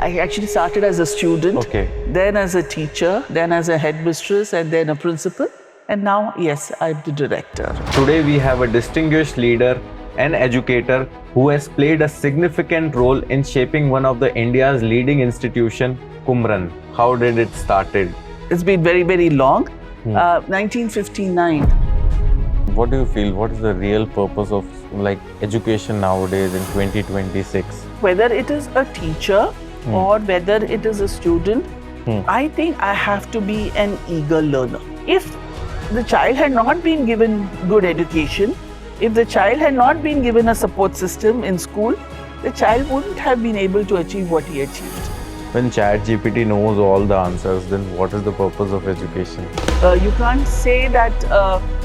I actually started as a student, then as a teacher, then as a headmistress, and then a principal. And now, yes, I'm the director. Today we have a distinguished leader and educator who has played a significant role in shaping one of the India's leading institution, Kumaran. How did it started? It's been very, very long. 1959. What do you feel? What is the real purpose of education nowadays in 2026? Whether it is a teacher or whether it is a student, I think I have to be an eager learner. If the child had not been given good education, if the child had not been given a support system in school, the child wouldn't have been able to achieve what he achieved. When ChatGPT knows all the answers, then what is the purpose of education? You can't say that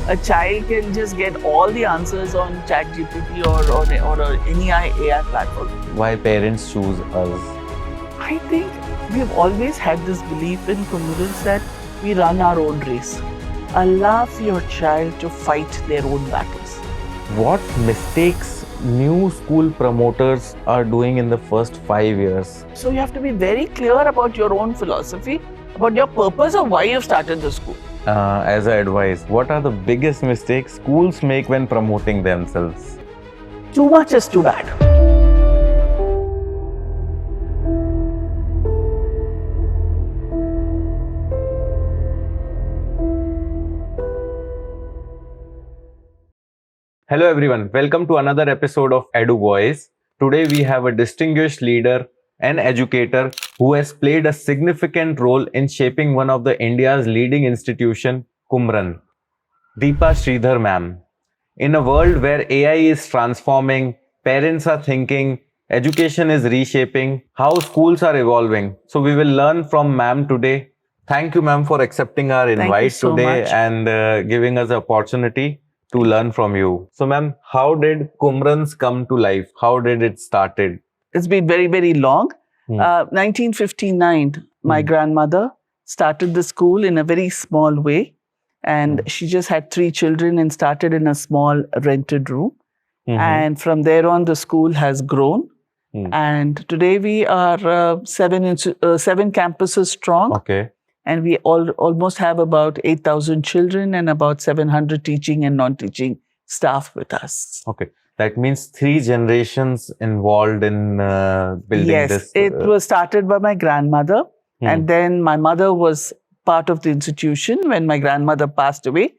a child can just get all the answers on ChatGPT or any AI platform. Why parents choose us? I think we've always had this belief in Kumurans that we run our own race. Allow your child to fight their own battles. What mistakes new school promoters are doing in the first 5 years? So you have to be very clear about your own philosophy, about your purpose of why you've started the school. As an advice, what are the biggest mistakes schools make when promoting themselves? Too much is too bad. Hello everyone, welcome to another episode of Eduvoice. Today we have a distinguished leader and educator who has played a significant role in shaping one of the India's leading institution, Kumaran. Deepa Sridhar Ma'am. In a world where AI is transforming, parents are thinking, education is reshaping, how schools are evolving. So we will learn from Ma'am today. Thank you Ma'am for accepting our invite today and giving us the opportunity to learn from you. So ma'am, how did Kumarans come to life? How did it started? It's been very, very long. 1959, my grandmother started the school in a very small way. And she just had 3 children and started in a small rented room. And from there on, the school has grown. And today we are 7 campuses strong. And we almost have about 8,000 children and about 700 teaching and non-teaching staff with us. That means 3 generations involved in building this. Yes, it was started by my grandmother. And then my mother was part of the institution when my grandmother passed away.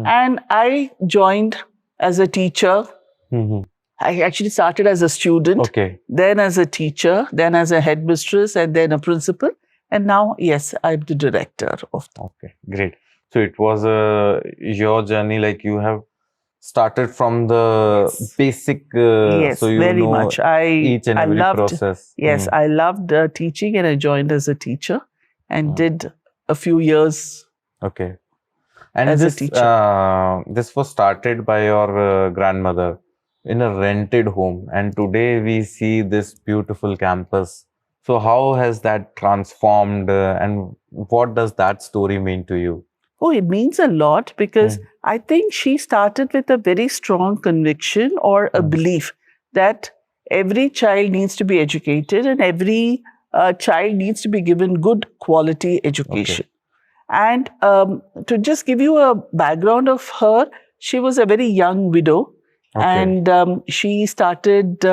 And I joined as a teacher. I actually started as a student, then as a teacher, then as a headmistress, and then a principal. And now, yes, I'm the director of that. Great. So it was your journey, you have started from the basic, so you very know much. Each and every process. Yes, I loved teaching and I joined as a teacher and did a few years and as this, a teacher. This was started by your grandmother in a rented home, and today we see this beautiful campus. So how has that transformed and what does that story mean to you? Oh, it means a lot because I think she started with a very strong conviction or a belief that every child needs to be educated and every child needs to be given good quality education. And to just give you a background of her, she was a very young widow and she started,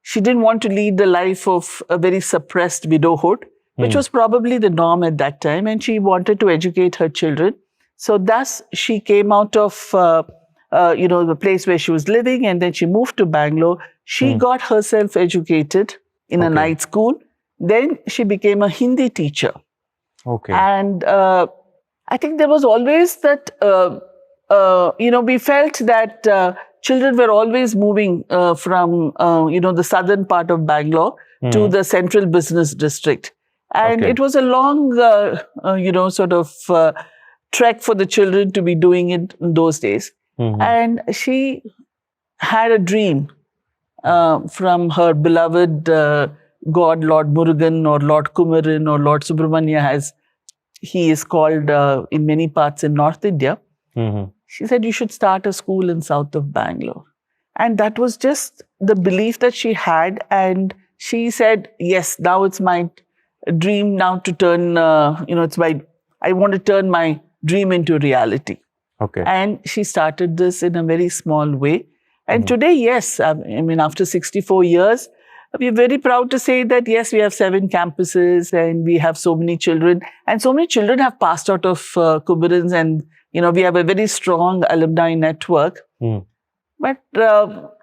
she didn't want to lead the life of a very suppressed widowhood, which was probably the norm at that time. And she wanted to educate her children. So thus, she came out of, the place where she was living and then she moved to Bangalore. She got herself educated in a night school. Then she became a Hindi teacher. And I think there was always that, we felt that children were always moving from, the southern part of Bangalore to the central business district. And it was a long, trek for the children to be doing it in those days. And she had a dream from her beloved God, Lord Murugan or Lord Kumaran or Lord Subramanya, as he is called in many parts in North India. She said, you should start a school in south of Bangalore. And that was just the belief that she had. And she said, yes, now it's my dream now to turn, I want to turn my dream into reality. Okay. And she started this in a very small way. And today, yes, I mean, after 64 years, we're very proud to say that, yes, we have 7 campuses and we have so many children. And so many children have passed out of Kumarans, and, we have a very strong alumni network. But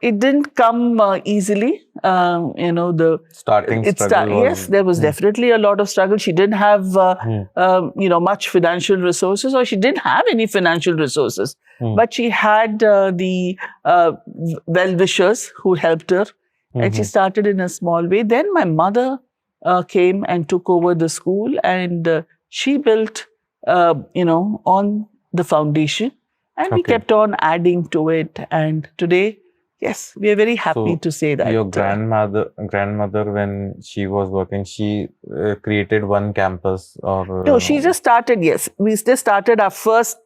it didn't come easily. The starting struggle was, yes, there was definitely a lot of struggle. She didn't have, much financial resources, or she didn't have any financial resources. But she had the well-wishers who helped her, and she started in a small way. Then my mother came and took over the school, and she built, on the foundation. And we kept on adding to it. And today, yes, we are very happy to say that. Your grandmother, when she was working, she created one campus, or no, she just started. Yes, we just started our first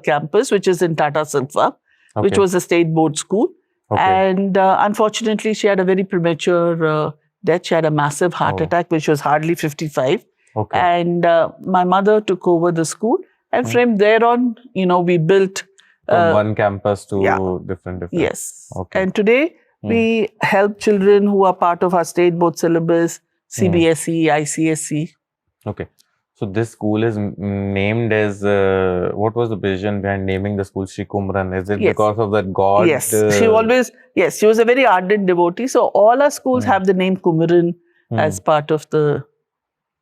campus, which is in Tata Silva, which was a state board school. And unfortunately, she had a very premature death. She had a massive heart attack, which was hardly 55. And my mother took over the school. And from there on, we built from one campus to different. Yes. And today, we help children who are part of our state board syllabus, CBSE, ICSE. Okay. So this school is named as, what was the vision behind naming the school Shri Kumaran? Is it because of that god? Yes. She was a very ardent devotee. So all our schools have the name Kumaran as part of the...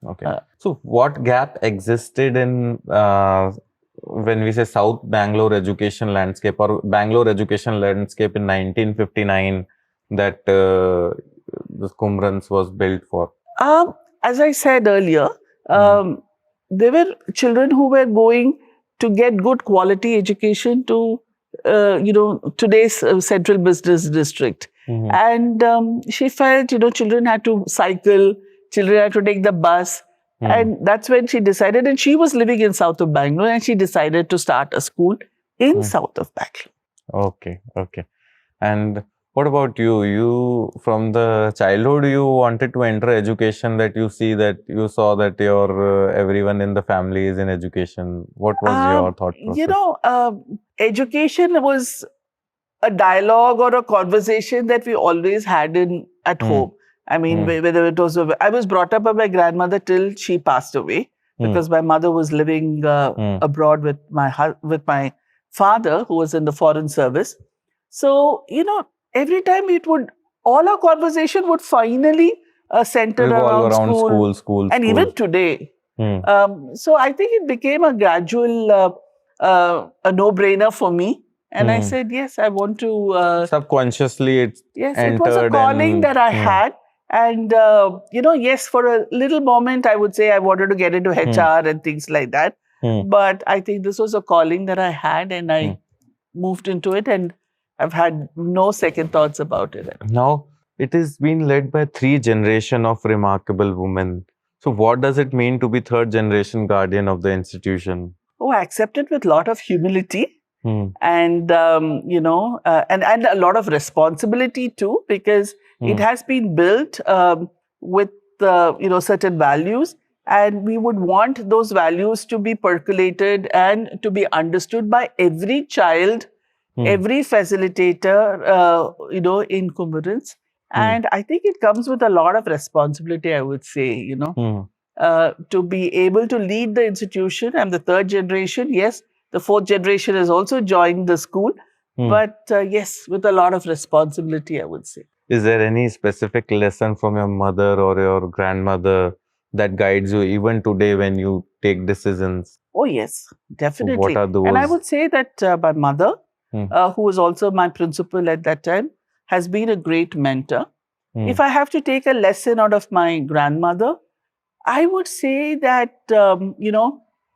Okay. So what gap existed in, when we say South Bangalore education landscape, or Bangalore education landscape in 1959, that the Kumarans was built for? As I said earlier, there were children who were going to get good quality education to, today's central business district. And she felt, children had to cycle, children had to take the bus. And that's when she decided, and she was living in south of Bangalore, and she decided to start a school in south of Bangalore. Okay. And what about you? You, from the childhood, you wanted to enter education, that you saw that your everyone in the family is in education. What was your thought process? Education was a dialogue or a conversation that we always had at home. I mean, whether it was, I was brought up by my grandmother till she passed away, because my mother was living abroad with my father, who was in the foreign service. So, every time all our conversation would finally center around school. And even today. So I think it became a gradual, a no-brainer for me. And I said, yes, I want to... subconsciously, it was a calling that I had. And, yes, for a little moment, I would say I wanted to get into HR and things like that. But I think this was a calling that I had, and I moved into it, and I've had no second thoughts about it. Now, it is being led by 3 generations of remarkable women. So what does it mean to be 3rd generation guardian of the institution? Oh, I accept it with a lot of humility. And, and a lot of responsibility too, because it has been built with, certain values, and we would want those values to be percolated and to be understood by every child, every facilitator, in Kumarans. And I think it comes with a lot of responsibility, I would say, to be able to lead the institution. I'm the 3rd generation. Yes, the 4th generation has also joined the school, but yes, with a lot of responsibility, I would say. Is there any specific lesson from your mother or your grandmother that guides you even today when you take decisions? Oh, yes, definitely. What are those? And I would say that my mother, who was also my principal at that time, has been a great mentor. If I have to take a lesson out of my grandmother, I would say that,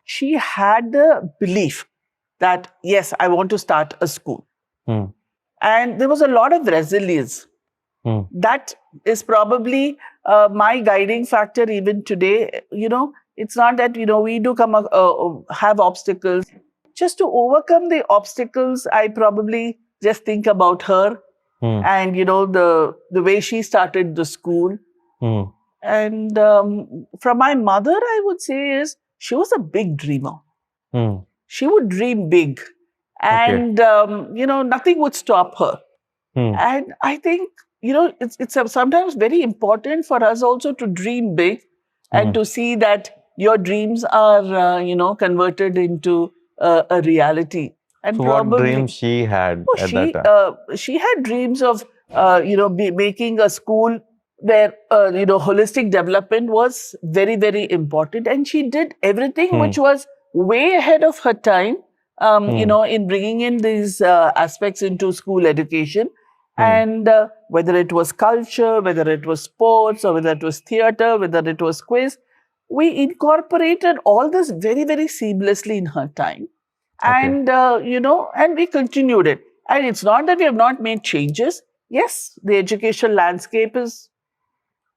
she had the belief that, yes, I want to start a school. And there was a lot of resilience. That is probably my guiding factor even today. It's not that, we do have obstacles. Just to overcome the obstacles, I probably just think about her and, the way she started the school. Hmm. And from my mother, I would say is she was a big dreamer. Hmm. She would dream big, Okay. and nothing would stop her. Hmm. And I think it's sometimes very important for us also to dream big and Hmm. to see that your dreams are converted into a reality. And So what dream probably she had oh, at that she time? she had dreams of making a school where holistic development was very, very important, and she did everything Hmm. which was way ahead of her time. Hmm. In bringing in these aspects into school education, Hmm. and whether it was culture, whether it was sports, or whether it was theater, whether it was quiz, we incorporated all this very, very seamlessly in her time, Okay. and and we continued it. And it's not that we have not made changes. Yes, the education landscape is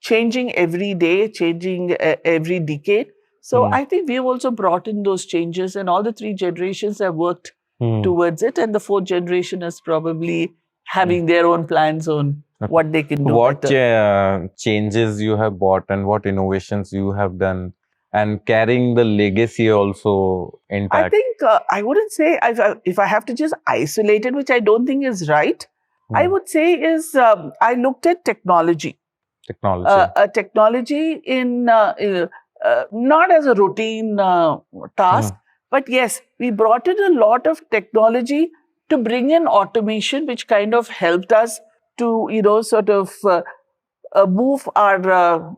changing every day, changing every decade. So Hmm. I think we've also brought in those changes, and all the three generations have worked Hmm. towards it, and the fourth generation is probably Hmm. having their own plans on Okay. what they can do What better. changes you have brought and what innovations you have done and carrying the legacy also I intact? think I wouldn't say if I have to just isolate it, which I don't think is right. I Hmm. would say is I looked at technology, Technology. a technology not as a routine Hmm. task, but yes, we brought in a lot of technology to bring in automation, which kind of helped us to sort of move our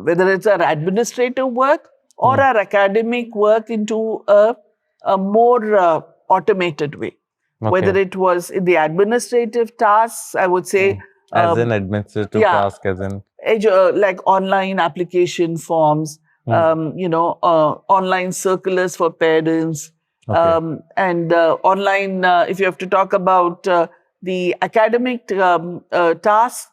whether it's our administrative work or Hmm. our academic work into a more automated way. Whether Okay. it was in the administrative tasks, I would Hmm. say, As an um, administrative yeah, task, as in. like online application forms, Hmm. online circulars for parents, Okay. and online, if you have to talk about the academic tasks,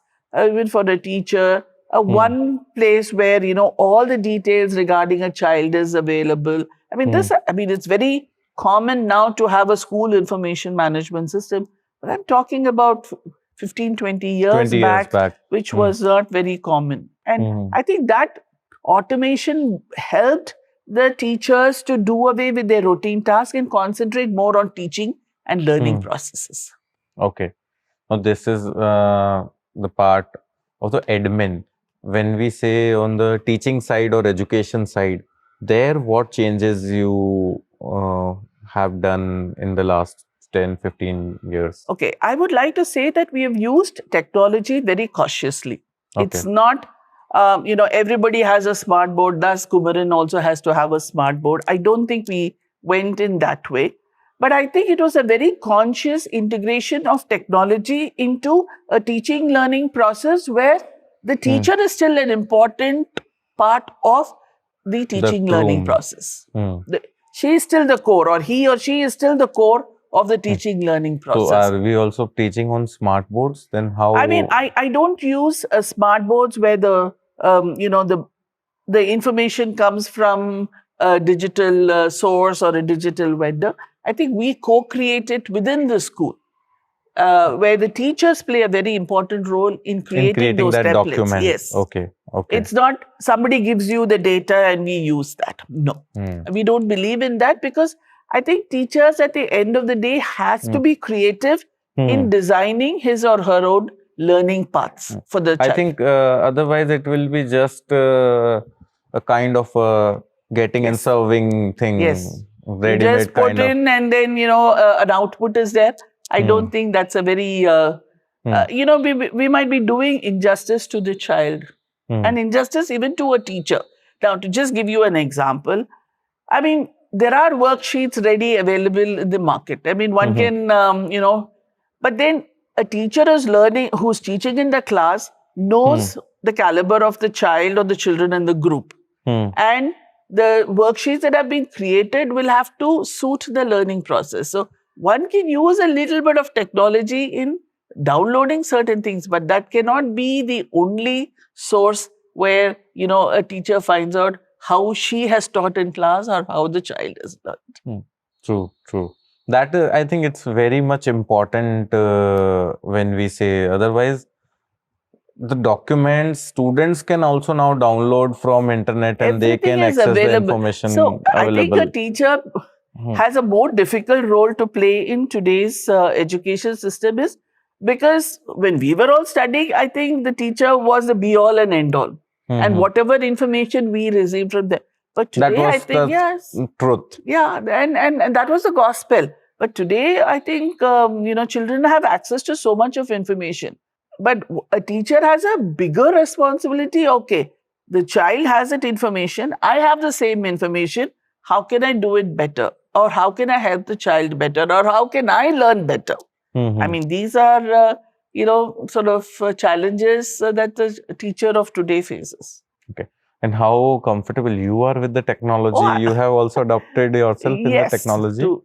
even for the teacher, Hmm. one place where, all the details regarding a child is available. Hmm. It's very common now to have a school information management system, but I'm talking about 15, 20 years 20 years back, back. which Hmm. was not very common. And Hmm. I think that automation helped the teachers to do away with their routine tasks and concentrate more on teaching and learning Hmm. processes. Okay. Now, this is the part of the admin. When we say on the teaching side or education side, there what changes you have done in the last 10, 15 years? Okay, I would like to say that we have used technology very cautiously. Okay. It's not, everybody has a smart board, thus Kumaran also has to have a smart board. I don't think we went in that way. But I think it was a very conscious integration of technology into a teaching learning process where the Hmm. teacher is still an important part of the The teaching learning room. process. Hmm. She is still the core, or he or she is still the core of the teaching learning So, process. are we also teaching on smart boards? Then how? I don't use smart boards where the information comes from a digital source or a digital vendor. I think we co-create it within the school, where the teachers play a very important role in creating those that templates. document. Yes. Okay. Okay. It's not somebody gives you the data and we use that. No. Hmm. We don't believe in that because I think teachers at the end of the day has to be creative in designing his or her own learning paths for the I child. think otherwise it will be just a kind of getting and Yes. serving thing. Yes. You Ready-made just put kind of. in and then, an output is there. I don't think that's a very, we might be doing injustice to the child and injustice even to a teacher. Now, to just give you an example, I mean, there are worksheets ready available in the market. I mean, one can, but then a teacher is learning, who's teaching in the class, knows the caliber of the child or the children in the group. And the worksheets that have been created will have to suit the learning process. So one can use a little bit of technology in downloading certain things, but that cannot be the only source where, a teacher finds out how she has taught in class or how the child has learned. True, true. That I think it's very much important when we say otherwise the documents students can also now download from internet and they Everything can is access the available. information So I think available. a teacher Hmm. has a more difficult role to play in today's education system is because when we were all studying, I think the teacher was the be all and end all. And Mhm. whatever information we received from them. But That today, I was think, the yes, truth. yeah, and that was the gospel. But today, I think, children have access to so much of information. But a teacher has a bigger responsibility. Okay, the child has that information. I have the same information. How can I do it better? Or how can I help the child better? Or how can I learn better? I Mhm. mean, these are, sort of challenges that the teacher of today faces. Okay. And how comfortable you are with the technology? Oh, You have also adopted yourself in the yes, technology? Mm.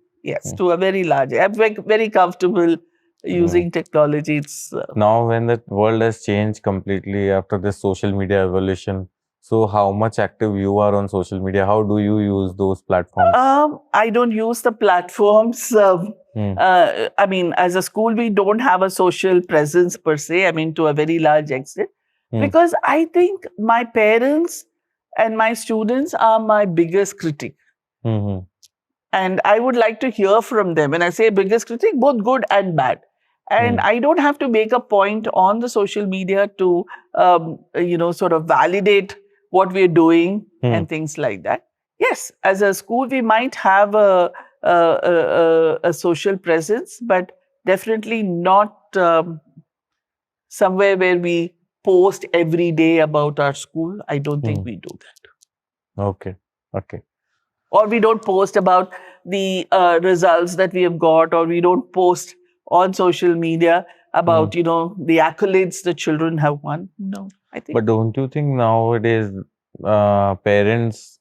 to a very large. I'm very comfortable using technology. It's Now, when the world has changed completely after this social media evolution, so how much active you are on social media? How do you use those platforms? I don't use the platforms. Hmm. I mean, as a school, we don't have a social presence per se. I mean, to a very large extent, because I think my parents and my students are my biggest critic. Hmm. And I would like to hear from them. When I say biggest critic, both good and bad. And I don't have to make a point on the social media to, sort of validate what we're doing and things like that. Yes, as a school, we might have a social presence, but definitely not somewhere where we post every day about our school. I don't think we do that. Okay. Okay. Or we don't post about the results that we have got, or we don't post on social media about the accolades the children have won. No, I think. But don't you think nowadays parents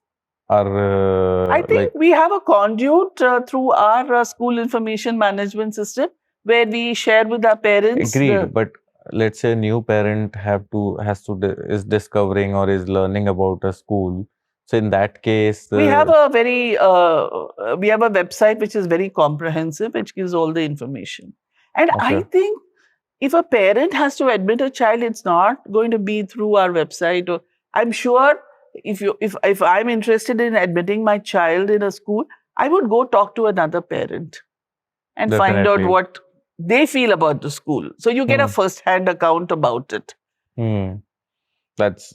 are I think we have a conduit through our school information management system where we share with our parents. agreed, but let's say a new parent is discovering or is learning about a school. So in that case, We have a website which is very comprehensive, which gives all the information. And I okay. think if a parent has to admit a child, it's not going to be through our website. Or I'm sure if I'm interested in admitting my child in a school, I would go talk to another parent and find out Definitely. what they feel about the school. So you get a first-hand account about it. That's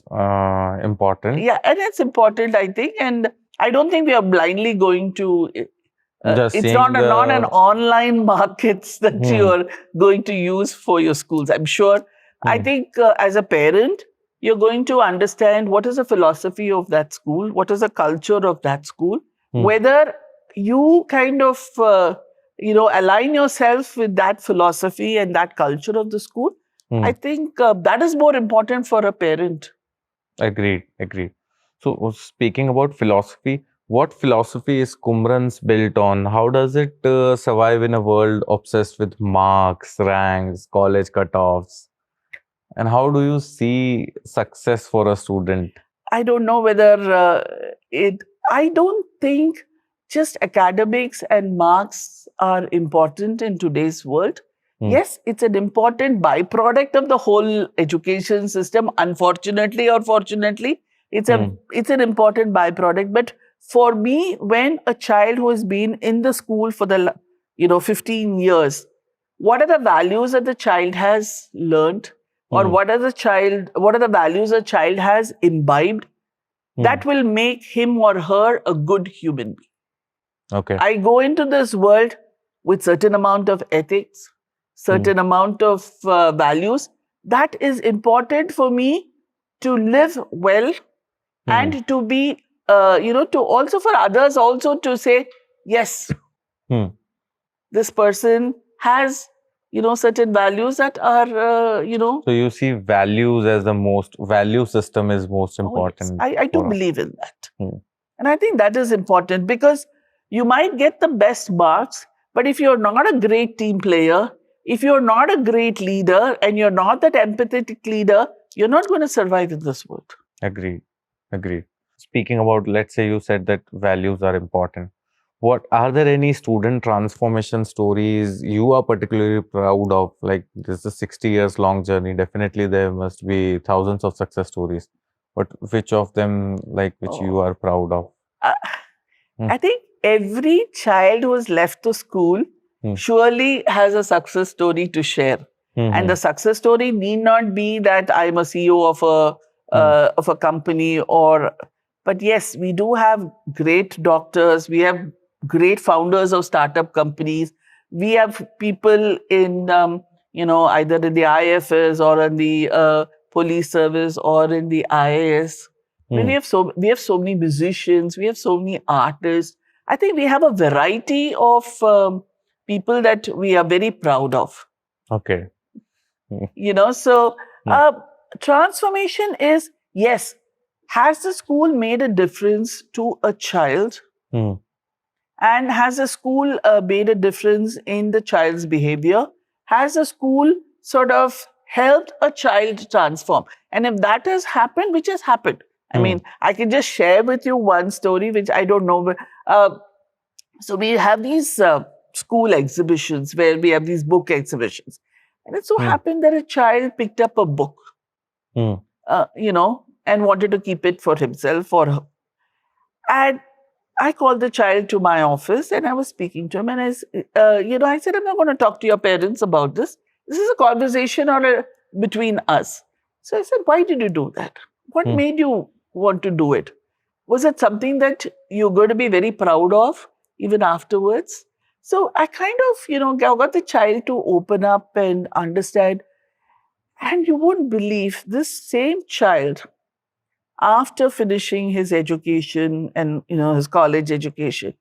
important. Yeah, and it's important, I think. And I don't think we are blindly going to. Just It's seeing not an online markets that you are going to use for your schools. I'm sure. I think as a parent, you're going to understand what is the philosophy of that school, what is the culture of that school, whether you kind of align yourself with that philosophy and that culture of the school. I think that is more important for a parent. Agreed. So speaking about philosophy, what philosophy is Kumaran's built on? How does it survive in a world obsessed with marks, ranks, college cutoffs? And how do you see success for a student? I don't know whether I don't think just academics and marks are important in today's world. Yes, it's an important byproduct of the whole education system. Unfortunately or fortunately, it's an important byproduct. But for me, when a child who has been in the school for the 15 years, what are the values that the child has learned, or what are the values a child has imbibed, that will make him or her a good human being. Okay. I go into this world with certain amount of ethics, certain amount of values. That is important for me to live well and to be, to also for others also to say, yes, this person has, certain values that are, So you see values as value system is most important. Oh, yes. I do believe in that. And I think that is important because you might get the best marks, but if you're not a great team player, if you're not a great leader and you're not that empathetic leader, you're not going to survive in this world. Agreed. Speaking about, let's say you said that values are important. What are there any student transformation stories you are particularly proud of? Like this is a 60 years long journey. Definitely there must be thousands of success stories. But which of them, like, which you Oh, are proud of? uh, Hmm, I think every child who is left to school hmm, surely has a success story to share. hmm, And hmm, the success story need not be that I'm a CEO hmm, of a company, or, but yes, we do have great doctors. We have great founders of startup companies. We have people in, either in the IFS or in the police service or in the IAS. I mean, hmm. we have so many musicians, we have so many artists. I think we have a variety of people that we are very proud of. Okay. Hmm, So hmm, transformation is, yes, has the school made a difference to a child, hmm, and has the school made a difference in the child's behavior? Has the school sort of helped a child transform? And if that has happened, which has happened, I hmm, mean, I can just share with you one story which I don't know. Uh, so we have these school exhibitions where we have these book exhibitions. And it so hmm, happened that a child picked up a book, hmm, and wanted to keep it for himself or her. And I called the child to my office and I was speaking to him. And I said, I'm not going to talk to your parents about this. This is a conversation between us. So I said, why did you do that? What hmm, made you want to do it? Was it something that you're going to be very proud of even afterwards? So I kind of, got the child to open up and understand. And you wouldn't believe this same child, after finishing his education and his college education,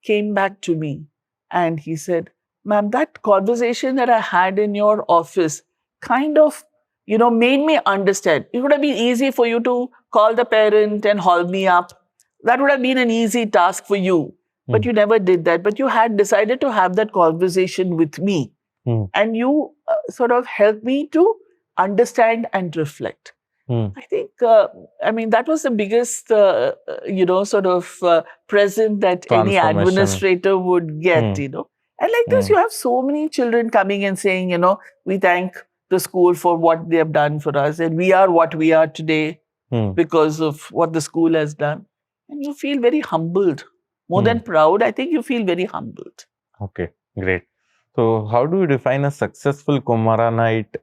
came back to me and he said, ma'am, that conversation that I had in your office kind of made me understand. It would have been easy for you to call the parent and haul me up. That would have been an easy task for you, but hmm, you never did that. But you had decided to have that conversation with me, hmm, and you sort of helped me to understand and reflect. hmm. I think, that was the biggest, sort of present that any Transformation. administrator would get, Hmm, And like this, hmm, you have so many children coming and saying, we thank the school for what they have done for us, and we are what we are today hmm, because of what the school has done. And you feel very humbled. More hmm. than proud, I think you feel very humbled. Okay, great. So, how do you define a successful Kumaranite?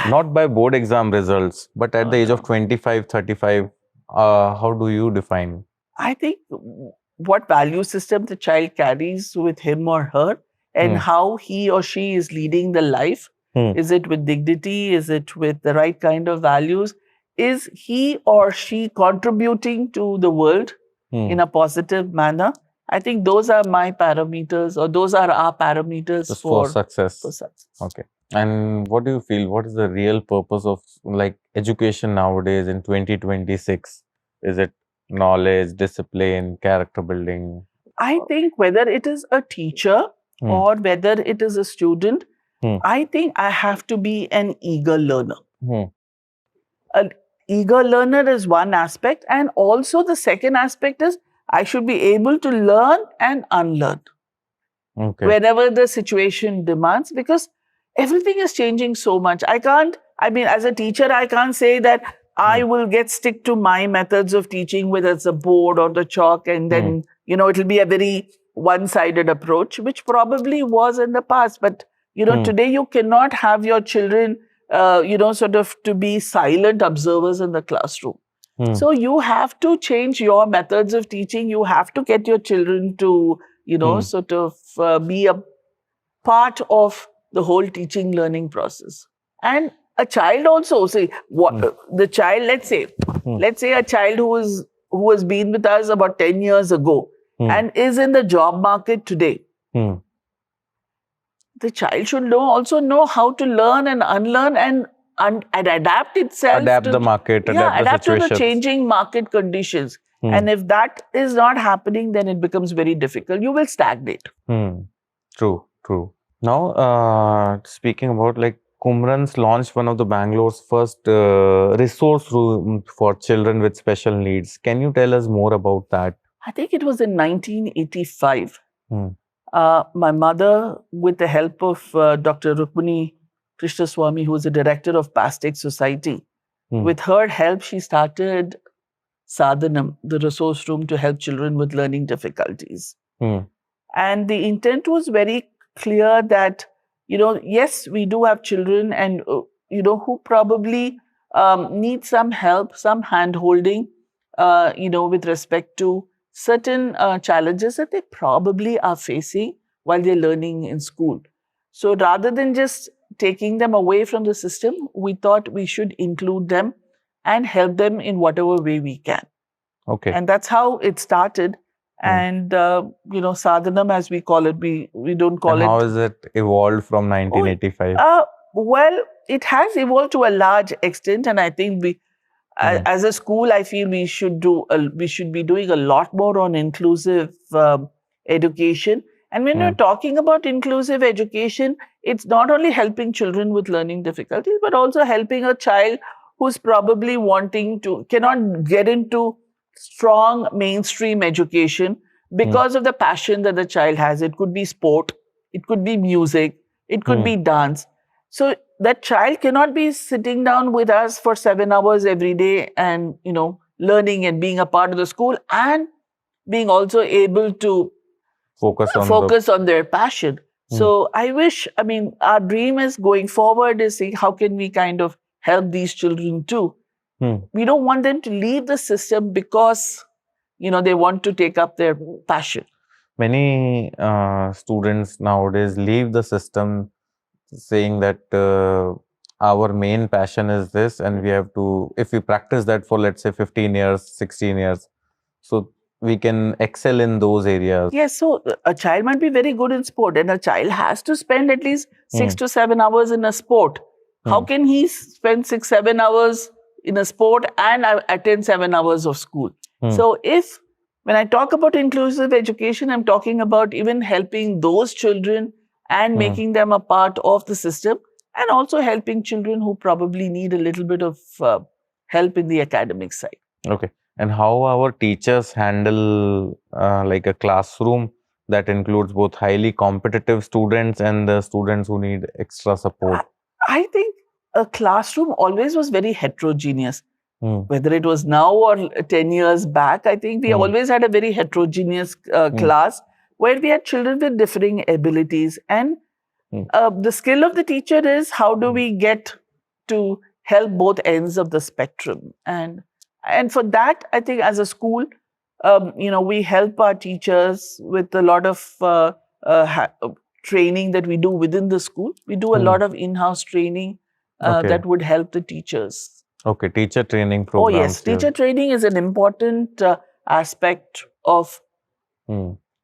Not by board exam results, but at Oh, the age of no. 25, 35, how do you define? I think what value system the child carries with him or her, and Hmm, how he or she is leading the life. hmm, Is it with dignity? Is it with the right kind of values? Is he or she contributing to the world hmm. in a positive manner? I think those are my parameters, or those are our parameters Just for for success. success. Okay. And what do you feel? What is the real purpose of like education nowadays in 2026? Is it knowledge, discipline, character building? I think whether it is a teacher Hmm, or whether it is a student, hmm, I think I have to be an eager learner. hmm. An eager learner is one aspect, and also the second aspect is I should be able to learn and unlearn Okay. whenever the situation demands, because everything is changing so much. As a teacher, I can't say that Hmm, I will get stick to my methods of teaching, whether it's a board or the chalk, and hmm, then it'll be a very one-sided approach, which probably was in the past. But hmm, today you cannot have your children sort of to be silent observers in the classroom. hmm, So you have to change your methods of teaching. You have to get your children to, hmm, sort of be a part of the whole teaching learning process. And a child also, say, hmm, the child, hmm, let's say a child who has been with us about 10 years ago hmm, and is in the job market today. hmm. The child should also know how to learn and unlearn and adapt itself Adapt the market, adapt the adapt to the situations. changing market conditions. Hmm, And if that is not happening, then it becomes very difficult. You will stagnate. hmm. True, true. Now, speaking about like Kumran's launched one of the Bangalore's first resource room for children with special needs. Can you tell us more about that? I think it was in 1985. Hmm. My mother, with the help of Dr. Rukmini Krishnaswamy, who was the director of Pastek Society, with her help, she started Sadhana, the resource room to help children with learning difficulties. And the intent was very clear that, yes, we do have children and, who probably need some help, some hand holding, with respect to certain challenges that they probably are facing while they're learning in school. So rather than just taking them away from the system, we thought we should include them and help them in whatever way we can. Okay. And that's how it started. And, Sadhanam, as we call it, we don't call and it. How has it evolved from 1985? Well, it has evolved to a large extent. And I think as a school, I feel we should be doing a lot more on inclusive education. And when we're talking about inclusive education, it's not only helping children with learning difficulties, but also helping a child who's probably cannot get into strong mainstream education because of the passion that the child has. It could be sport, it could be music, it could be dance. So that child cannot be sitting down with us for 7 hours every day and, learning and being a part of the school and being also able to focus on their passion. So our dream is going forward is seeing how can we kind of help these children too. We don't want them to leave the system because, they want to take up their passion. Many students nowadays leave the system saying that our main passion is this and we have to, if we practice that for let's say 15 years, 16 years, so we can excel in those areas. Yes, so a child might be very good in sport and a child has to spend at least 6 to 7 hours in a sport. How can he spend 6-7 hours in a sport and attend 7 hours of school? So when I talk about inclusive education, I'm talking about even helping those children and making them a part of the system and also helping children who probably need a little bit of help in the academic side. Okay. And how our teachers handle like a classroom that includes both highly competitive students and the students who need extra support? I think a classroom always was very heterogeneous. Whether it was now or 10 years back, I think we always had a very heterogeneous class where we had children with differing abilities. And the skill of the teacher is how do we get to help both ends of the spectrum. And for that, I think as a school, we help our teachers with a lot of training that we do within the school. We do a lot of in-house training that would help the teachers. Okay, teacher training programs. Oh, yes. Teacher training is an important aspect of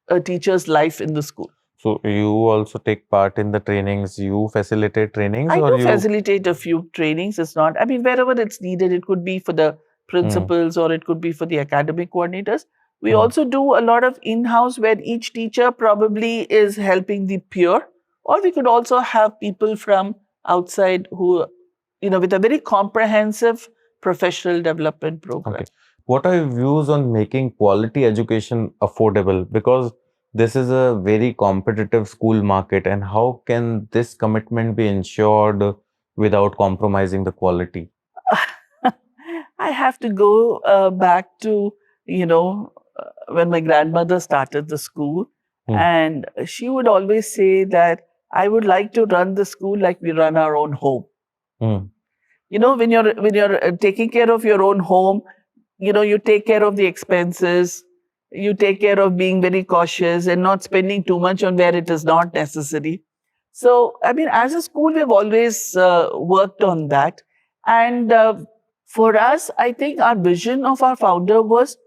a teacher's life in the school. So you also take part in the trainings, you facilitate trainings? I do facilitate a few trainings. It's not, wherever it's needed, it could be for the principals or it could be for the academic coordinators. We also do a lot of in-house where each teacher probably is helping the peer, or we could also have people from outside who, with a very comprehensive professional development program. Okay. What are your views on making quality education affordable? Because this is a very competitive school market, and how can this commitment be ensured without compromising the quality? I have to go back to, when my grandmother started the school, and she would always say that I would like to run the school like we run our own home. When you're taking care of your own home, you take care of the expenses, you take care of being very cautious and not spending too much on where it is not necessary. So, as a school, we've always worked on that. And for us, I think our vision of our founder was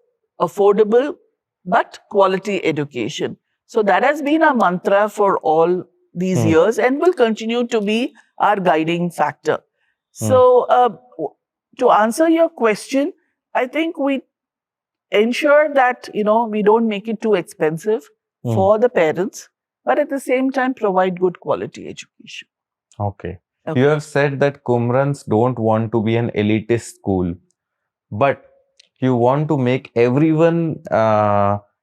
affordable but quality education. So that has been our mantra for all these years and will continue to be our guiding factor. So to answer your question, I think we ensure that, we don't make it too expensive for the parents, but at the same time provide good quality education. Okay. You have said that Kumarans don't want to be an elitist school, but You want to make everyone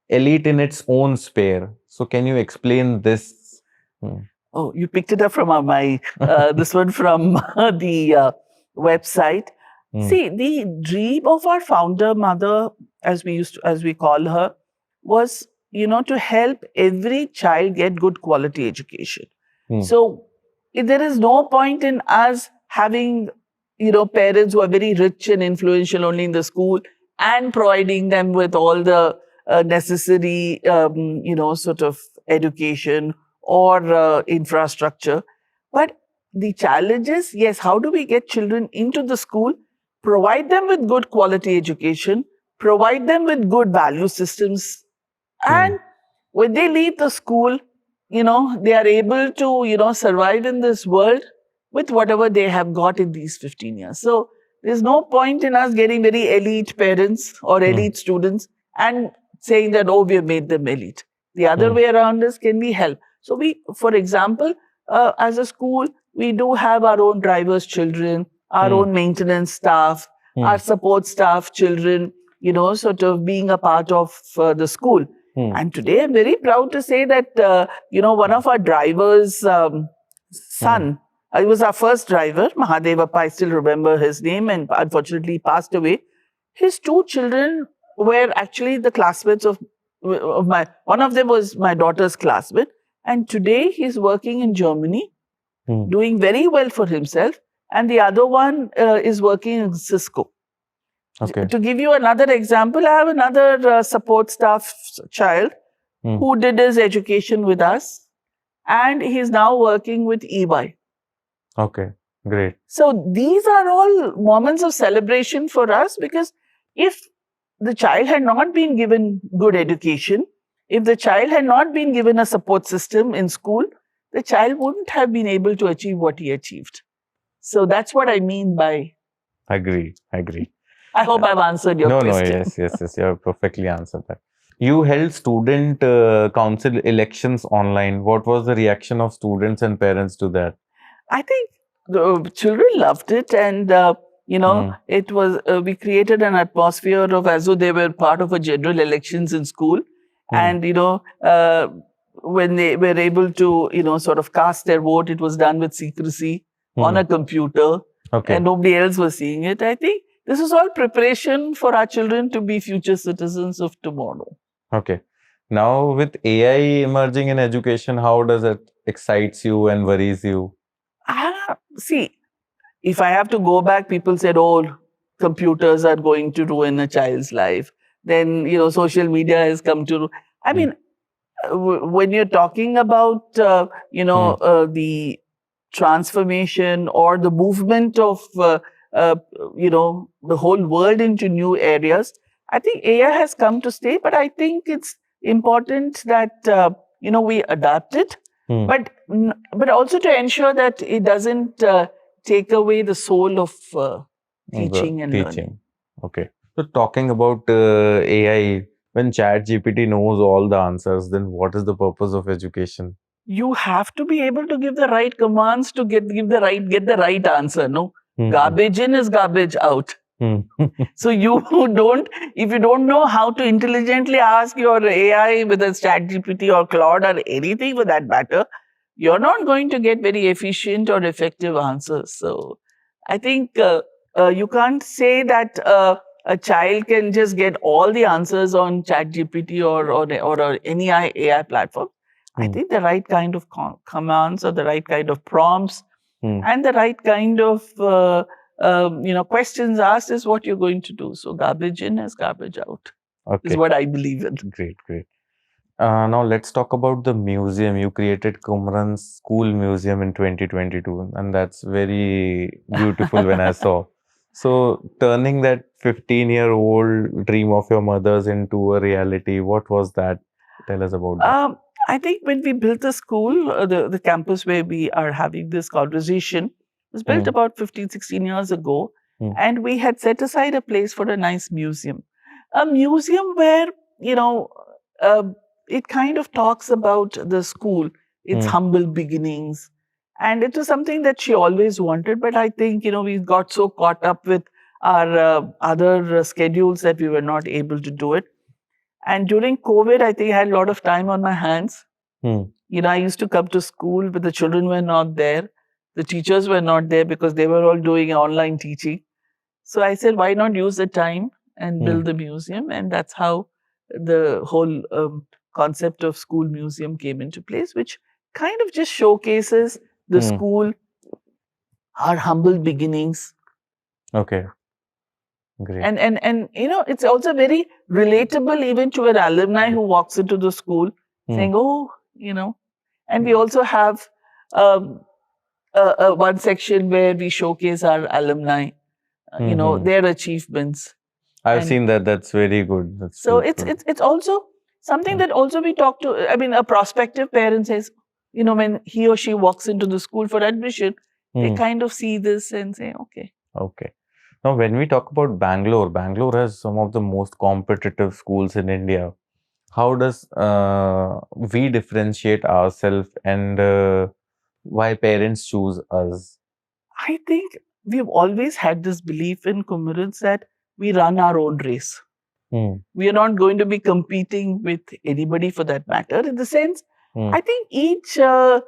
elite in its own sphere. So can you explain this? Hmm. Oh, you picked it up from my this one from the website. Hmm. See, the dream of our founder mother, as we call her, was to help every child get good quality education. Hmm. So there is no point in us having parents who are very rich and influential only in the school and providing them with all the necessary sort of education or infrastructure. But the challenge is, yes, how do we get children into the school, provide them with good quality education, provide them with good value systems, and when they leave the school, they are able to, survive in this world with whatever they have got in these 15 years. So there's no point in us getting very elite parents or elite students and saying that, oh, we have made them elite. The other way around is, can we help? So we, for example, as a school, we do have our own drivers' children, our own maintenance staff, our support staff children, sort of being a part of the school. And today I'm very proud to say that, one of our drivers' son, he was our first driver, Mahadevappa, I still remember his name, and unfortunately passed away. His two children were actually the classmates of one of them was my daughter's classmate. And today he's working in Germany, doing very well for himself. And the other one is working in Cisco. Okay. To give you another example, I have another support staff child who did his education with us, and he's now working with EY. Okay, great. So these are all moments of celebration for us, because if the child had not been given good education, if the child had not been given a support system in school, the child wouldn't have been able to achieve what he achieved. So that's what I mean by... Agree. I hope I've answered your question. Yes, you have perfectly answered that. You held student council elections online. What was the reaction of students and parents to that? I think the children loved it, and it was we created an atmosphere of as though they were part of a general elections in school, and when they were able to sort of cast their vote, it was done with secrecy on a computer, and nobody else was seeing it. I think this is all preparation for our children to be future citizens of tomorrow. Okay. Now with AI emerging in education, how does it excites you and worries you? See, if I have to go back, people said, oh, computers are going to ruin a child's life. Then, social media has come to... I mean, when you're talking about, the transformation or the movement of, the whole world into new areas, I think AI has come to stay, but I think it's important that, we adapt it. But also to ensure that it doesn't take away the soul of teaching and learning. Okay. So talking about AI, when ChatGPT knows all the answers, then what is the purpose of education? You have to be able to give the right commands to get the right answer. No, garbage in is garbage out. So if you don't know how to intelligently ask your AI, whether it's ChatGPT or Claude or anything for that matter, you're not going to get very efficient or effective answers. So I think you can't say that a child can just get all the answers on ChatGPT or any AI platform. I think the right kind of commands or the right kind of prompts and the right kind of questions asked is what you're going to do. So garbage in is garbage out. Is what I believe in. Great. Now let's talk about the museum. You created Kumaran's School Museum in 2022, and that's very beautiful when I saw. So turning that 15-year-old dream of your mother's into a reality, what was that? Tell us about that. I think when we built the school, the campus where we are having this conversation was built about 15, 16 years ago. And we had set aside a place for a nice museum. A museum where, it kind of talks about the school, its humble beginnings. And it was something that she always wanted. But I think, we got so caught up with our other schedules that we were not able to do it. And during COVID, I think I had a lot of time on my hands. I used to come to school, but the children were not there. The teachers were not there because they were all doing online teaching. So I said, why not use the time and build the museum? And that's how the whole concept of school museum came into place, which kind of just showcases the school, our humble beginnings. Okay. Great. And it's also very relatable even to an alumni who walks into the school saying, oh, and we also have one section where we showcase our alumni, their achievements. I've seen that. That's very good. So it's also something that also we talk to. I mean, a prospective parent says, when he or she walks into the school for admission, they kind of see this and say, okay. Okay. Now, when we talk about Bangalore has some of the most competitive schools in India. How does we differentiate ourselves, and why parents choose us? I think we've always had this belief in Kumarans that we run our own race. We are not going to be competing with anybody for that matter. In the sense, I think each a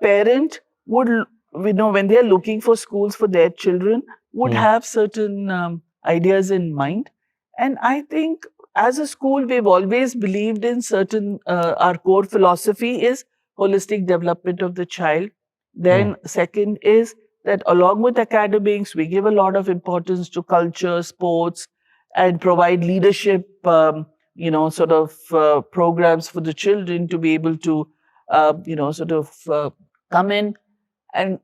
parent would, when they are looking for schools for their children, would have certain ideas in mind. And I think as a school, we've always believed in certain, our core philosophy is holistic development of the child. Then second is that along with academics, we give a lot of importance to culture, sports, and provide leadership, programs for the children to be able to, come in. And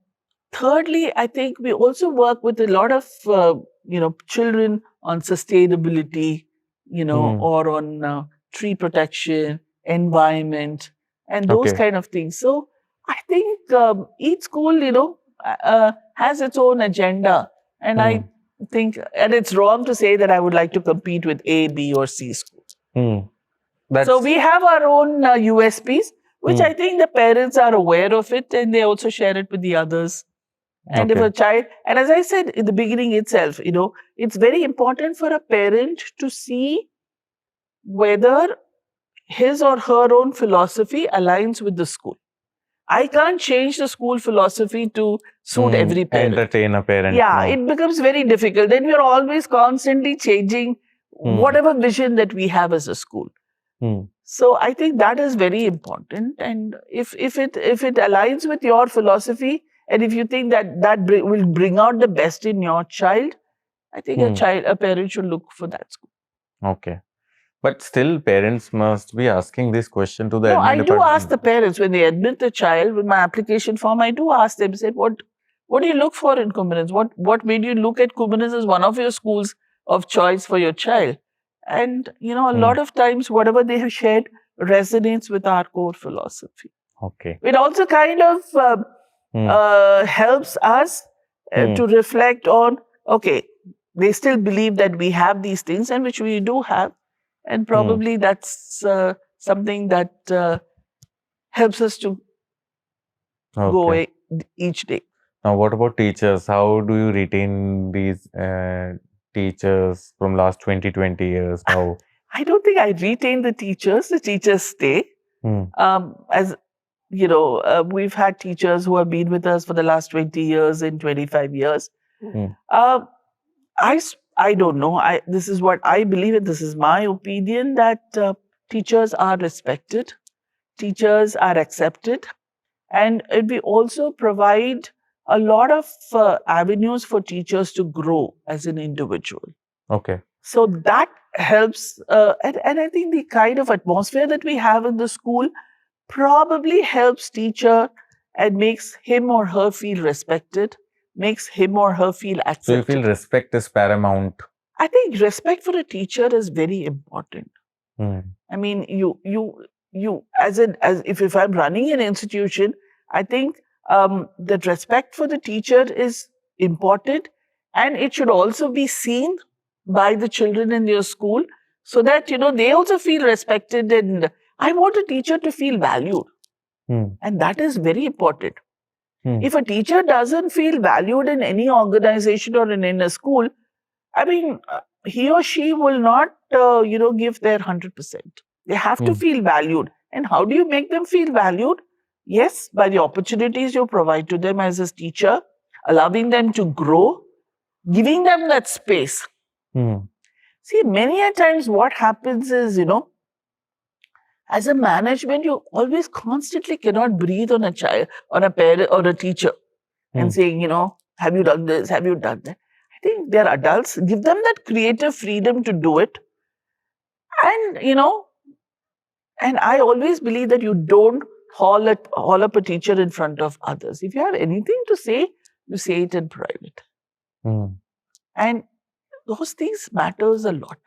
thirdly, I think we also work with a lot of, children on sustainability, or on tree protection, environment, and those kind of things. So I think each school, has its own agenda. And I think, and it's wrong to say that I would like to compete with A, B, or C schools. So we have our own USPs, which I think the parents are aware of it and they also share it with the others. And if a child, and as I said in the beginning itself, it's very important for a parent to see whether his or her own philosophy aligns with the school. I can't change the school philosophy to suit every parent. Entertain a parent. Yeah, it becomes very difficult. Then we're always constantly changing whatever vision that we have as a school. So I think that is very important. And if it aligns with your philosophy, and if you think that will bring out the best in your child, I think a parent should look for that school. Okay. But still, parents must be asking this question to the admin department. I do ask the parents when they admit the child with my application form. I do ask them, say, what do you look for in Kumarans? What made you look at Kumarans as one of your schools of choice for your child? And a lot of times, whatever they have shared resonates with our core philosophy. Okay. It also kind of helps us to reflect on, okay, they still believe that we have these things, and which we do have. And probably that's something that helps us to go each day. Now, what about teachers? How do you retain these teachers from last 20 years? How? I don't think I retain the teachers. The teachers stay. As we've had teachers who have been with us for the last 20 years and 25 years. I don't know. This is what I believe, and this is my opinion, that teachers are respected, teachers are accepted, and we also provide a lot of avenues for teachers to grow as an individual. Okay. So that helps, and I think the kind of atmosphere that we have in the school probably helps teacher and makes him or her feel respected, makes him or her feel accepted. So you feel respect is paramount? I think respect for a teacher is very important. I mean, you as if I'm running an institution, I think that respect for the teacher is important, and it should also be seen by the children in your school so that they also feel respected. And I want a teacher to feel valued, and that is very important. If a teacher doesn't feel valued in any organization or in a school, I mean, he or she will not, give their 100%. They have to feel valued. And how do you make them feel valued? Yes, by the opportunities you provide to them as a teacher, allowing them to grow, giving them that space. See, many a times what happens is, as a management, you always constantly cannot breathe on a child, on a parent, or a teacher and saying, have you done this? Have you done that? I think they're adults. Give them that creative freedom to do it. And, and I always believe that you don't haul up a teacher in front of others. If you have anything to say, you say it in private. And those things matters a lot.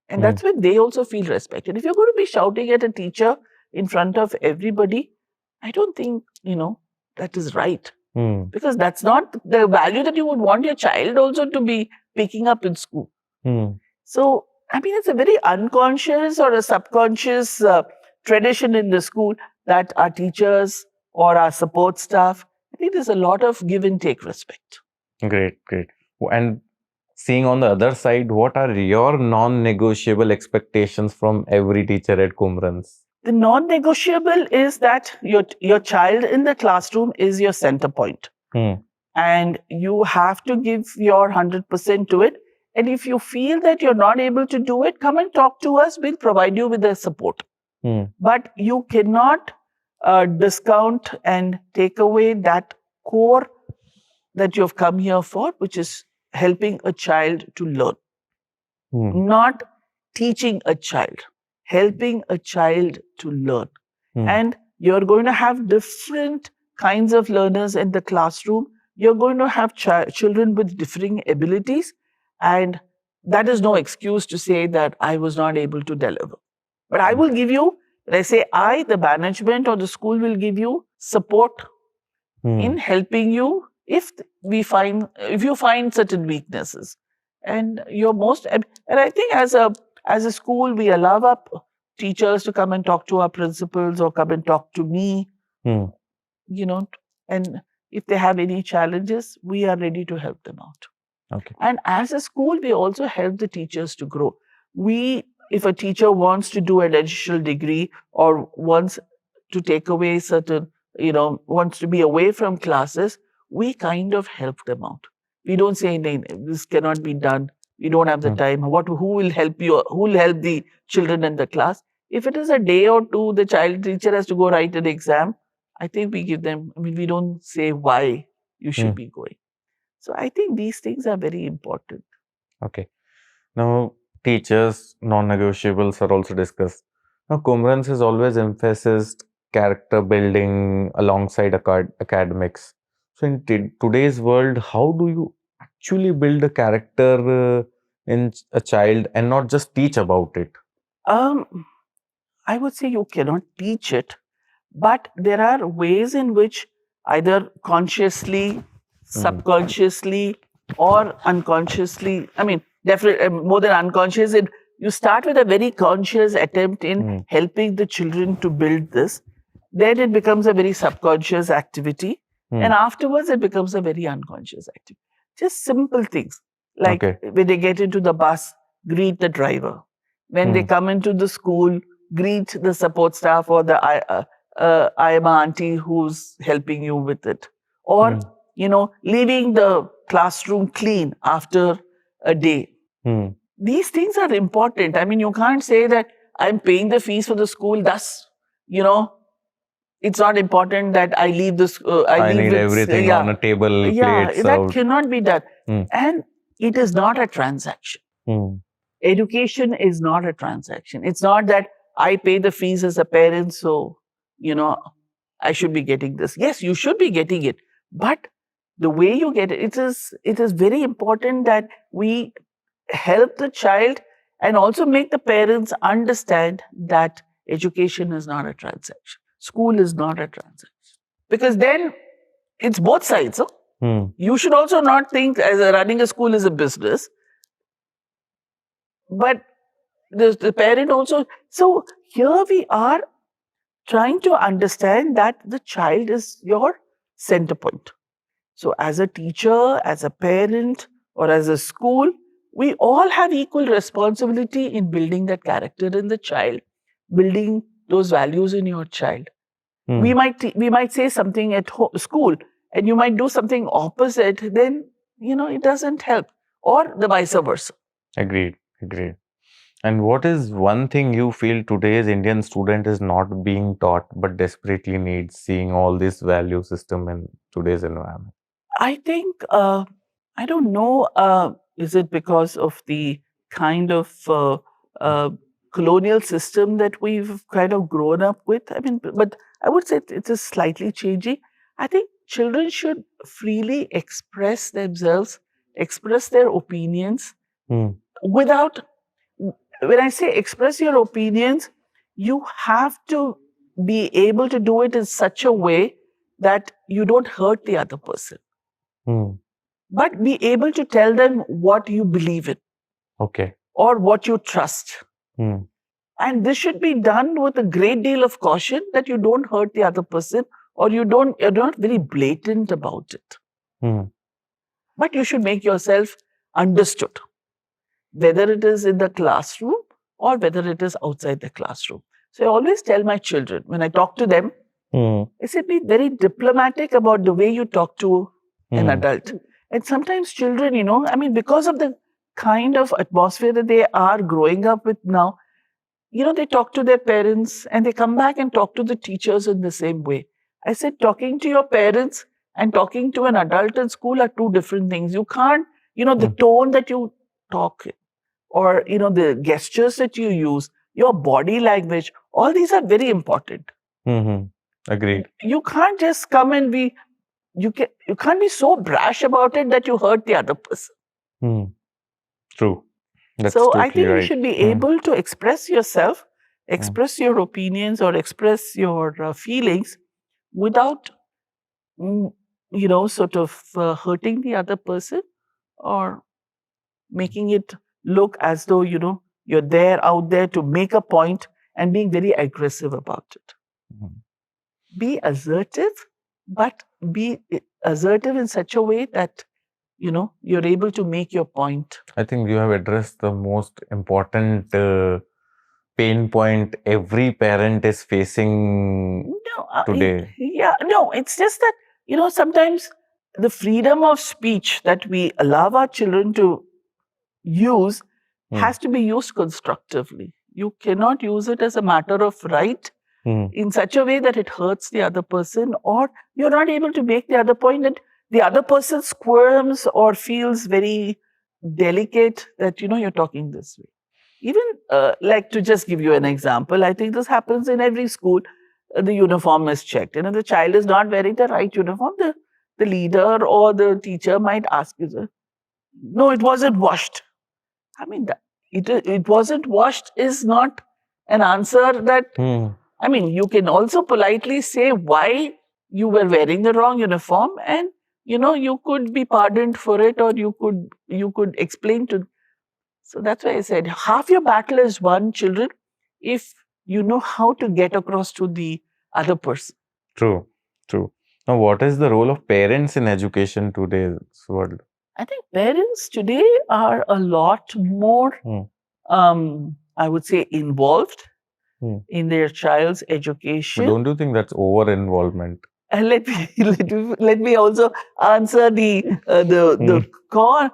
And that's when they also feel respected. If you're going to be shouting at a teacher in front of everybody, I don't think, that is right. Because that's not the value that you would want your child also to be picking up in school. So, I mean, it's a very unconscious or a subconscious tradition in the school that our teachers or our support staff, I think there's a lot of give and take respect. Great. And seeing on the other side, what are your non-negotiable expectations from every teacher at Kumaran's? The non-negotiable is that your child in the classroom is your center point. And you have to give your 100% to it. And if you feel that you're not able to do it, come and talk to us. We'll provide you with the support. But you cannot discount and take away that core that you've come here for, which is helping a child to learn. Not teaching a child, helping a child to learn. And you're going to have different kinds of learners in the classroom. You're going to have children with differing abilities. And that is no excuse to say that I was not able to deliver. But I will give you, when I say I, the management or the school will give you support in helping you if you find certain weaknesses. And and I think as a school, we allow our teachers to come and talk to our principals or come and talk to me, and if they have any challenges, we are ready to help them out. Okay. And as a school, we also help the teachers to grow. If a teacher wants to do an additional degree or wants to take away wants to be away from classes, we kind of help them out. We don't say, no, this cannot be done. We don't have the time. Who will help you? Who will help the children in the class? If it is a day or two, the teacher has to go write an exam. I think we give them, we don't say why you should be going. So I think these things are very important. Okay. Now, teachers, non-negotiables are also discussed. Now, Kumaran's has always emphasized character building alongside academics. So, in today's world, how do you actually build a character in a child and not just teach about it? I would say you cannot teach it, but there are ways in which either consciously, subconsciously, or unconsciously, definitely more than unconscious, you start with a very conscious attempt in helping the children to build this. Then it becomes a very subconscious activity. And afterwards, it becomes a very unconscious activity. Just simple things. Like when they get into the bus, greet the driver. When they come into the school, greet the support staff or the Ayama auntie who's helping you with it. Or, leaving the classroom clean after a day. These things are important. You can't say that I'm paying the fees for the school, thus, it's not important that I leave this. I need everything on a table, plates that out. cannot be done. And it is not a transaction. Education is not a transaction. It's not that I pay the fees as a parent, so, I should be getting this. Yes, you should be getting it. But the way you get it, it is very important that we help the child and also make the parents understand that education is not a transaction. School is not a transaction. Because then it's both sides. You should also not think as running a school is a business. But the parent also. So here we are trying to understand that the child is your center point. So, as a teacher, as a parent, or as a school, we all have equal responsibility in building that character in the child, building those values in your child. We might say something at school, and you might do something opposite. Then it doesn't help, or the vice versa. Agreed. Agreed. And what is one thing you feel today's Indian student is not being taught but desperately needs, seeing all this value system in today's environment? I think, I don't know, is it because of the kind of uh, colonial system that we've kind of grown up with? I mean, but I would say it is slightly changing. I think children should freely express themselves, express their opinions Hmm. without, when I say express your opinions, you have to be able to do it in such a way that you don't hurt the other person, Hmm. but be able to tell them what you believe in Okay. or what you trust. Hmm. And this should be done with a great deal of caution, that you don't hurt the other person, or you're not very blatant about it. Hmm. But you should make yourself understood, whether it is in the classroom or whether it is outside the classroom. So I always tell my children, when I talk to them, Hmm. I say, be very diplomatic about the way you talk to an Hmm. adult. And sometimes children, I mean, because of the kind of atmosphere that they are growing up with now, they talk to their parents and they come back and talk to the teachers in the same way. I said, talking to your parents and talking to an adult in school are two different things. You can't, the tone that you talk in, or, the gestures that you use, your body language, all these are very important. Hmm. Agreed. You can't just come and you can't be so brash about it that you hurt the other person. Hmm. True. That's So I totally think you right. should be able to express yourself, express your opinions, or express your feelings without, sort of hurting the other person, or making it look as though, you're there out there to make a point and being very aggressive about it. Mhm. Be assertive, but be assertive in such a way that, you're able to make your point. I think you have addressed the most important pain point every parent is facing No, today. yeah, no, it's just that, sometimes the freedom of speech that we allow our children to use Hmm. has to be used constructively. You cannot use it as a matter of right Hmm. in such a way that it hurts the other person, or you're not able to make the other point that the other person squirms or feels very delicate that, you're talking this way. Even like, to just give you an example, I think this happens in every school. The uniform is checked. And if the child is not wearing the right uniform, the leader or the teacher might ask you, no, it wasn't washed. I mean, it wasn't washed is not an answer that, Hmm. I mean, you can also politely say why you were wearing the wrong uniform, and you could be pardoned for it, or you could explain to. So that's why I said half your battle is won, children, if you know how to get across to the other person. True. True. Now, what is the role of parents in education today's world? I think parents today are a lot more, I would say, involved in their child's education. Don't you think that's over involvement? And let me also answer the core.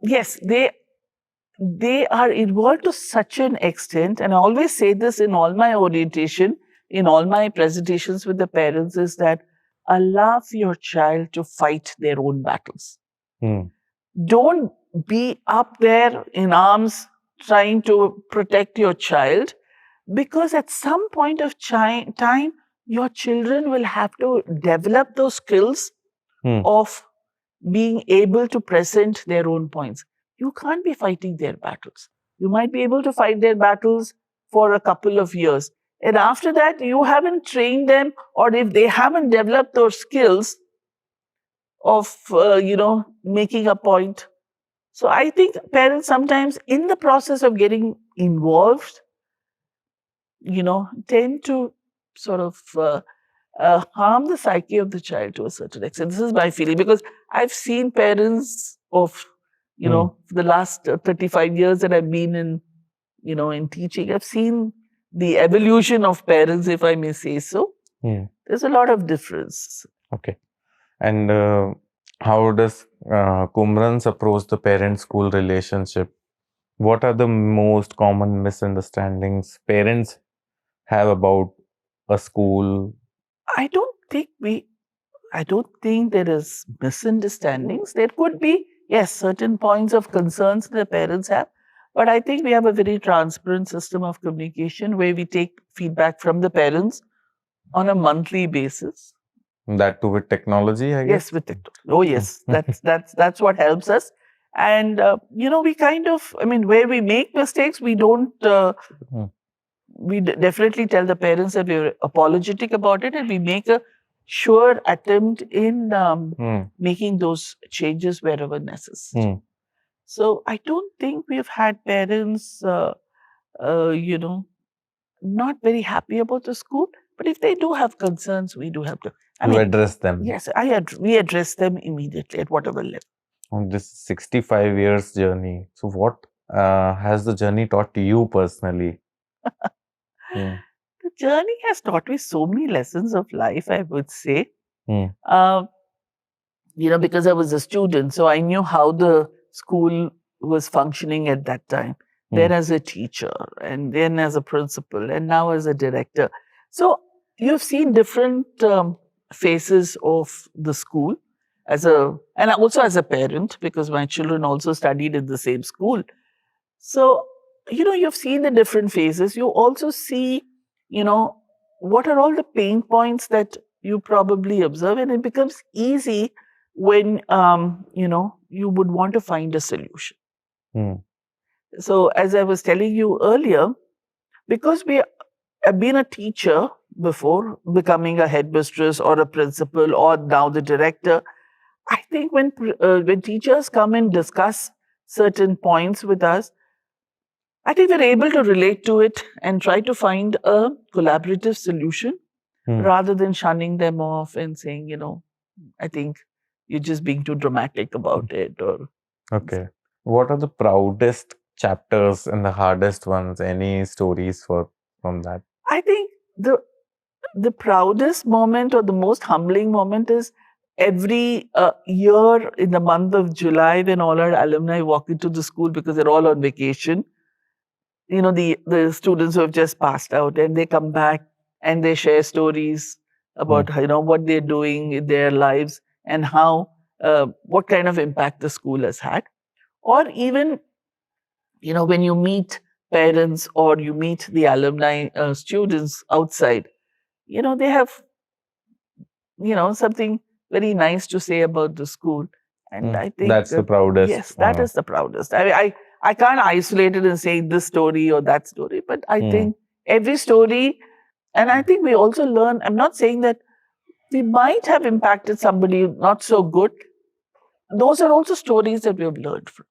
Yes, they are involved to such an extent, and I always say this in all my orientation, in all my presentations with the parents, is that allow your child to fight their own battles. Don't be up there in arms trying to protect your child, because at some point of time, your children will have to develop those skills of being able to present their own points. You can't be fighting their battles. You might be able to fight their battles for a couple of years. And after that, you haven't trained them, or if they haven't developed those skills of, making a point. So I think parents sometimes, in the process of getting involved, tend to sort of harm the psyche of the child to a certain extent. This is my feeling because I've seen parents of, for the last 35 years that I've been in teaching, I've seen the evolution of parents, if I may say so. There's a lot of difference. Okay. And how does Kumaran's approach the parent-school relationship? What are the most common misunderstandings parents have about a school? I don't think there is misunderstandings. There could be, yes, certain points of concerns the parents have, but I think we have a very transparent system of communication where we take feedback from the parents on a monthly basis. That too with technology, I guess? Yes, with technology. Oh, yes. That's what helps us. And, we kind of, where we make mistakes, we don't, we definitely tell the parents that we're apologetic about it and we make a sure attempt in making those changes wherever necessary. So I don't think we've had parents, not very happy about the school. But if they do have concerns, we do have to. Address them. Yes, we address them immediately at whatever level. On this 65 years journey, so what has the journey taught you personally? The journey has taught me so many lessons of life, I would say. Because I was a student, so I knew how the school was functioning at that time. Then as a teacher, and then as a principal, and now as a director. So you've seen different phases of the school and also as a parent, because my children also studied in the same school. So, you've seen the different phases. You also see, what are all the pain points that you probably observe, and it becomes easy when, you would want to find a solution. So, as I was telling you earlier, because I've been a teacher before, becoming a headmistress or a principal or now the director, I think when teachers come and discuss certain points with us, I think we're able to relate to it and try to find a collaborative solution rather than shunning them off and saying, I think you're just being too dramatic about it. Okay. What are the proudest chapters and the hardest ones? Any stories from that? I think the proudest moment or the most humbling moment is every year in the month of July when all our alumni walk into the school because they're all on vacation. The students who have just passed out and they come back and they share stories about, what they're doing in their lives and how, what kind of impact the school has had. Or even, when you meet parents or you meet the alumni students outside, they have, something very nice to say about the school. And I think that's the proudest. Yes, that is the proudest. I can't isolate it and say this story or that story, but I think every story, and I think we also learn, I'm not saying that we might have impacted somebody not so good. Those are also stories that we have learned from.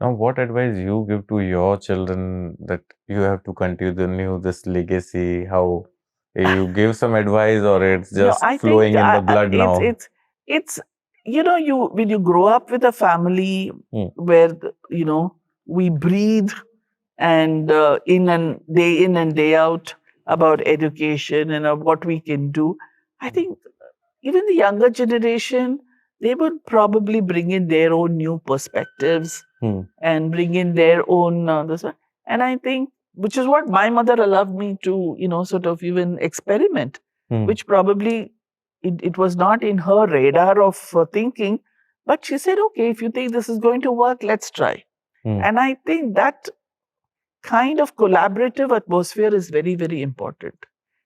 Now, what advice you give to your children that you have to continue this legacy? How you give some advice, or it's just flowing in the blood now? It's when you grow up with a family where we breathe and in and day out about education and what we can do. I think even the younger generation, they would probably bring in their own new perspectives and bring in their own this one. And I think, which is what my mother allowed me to, sort of even experiment, which probably it was not in her radar of thinking. But she said, okay, if you think this is going to work, let's try. And I think that kind of collaborative atmosphere is very, very important.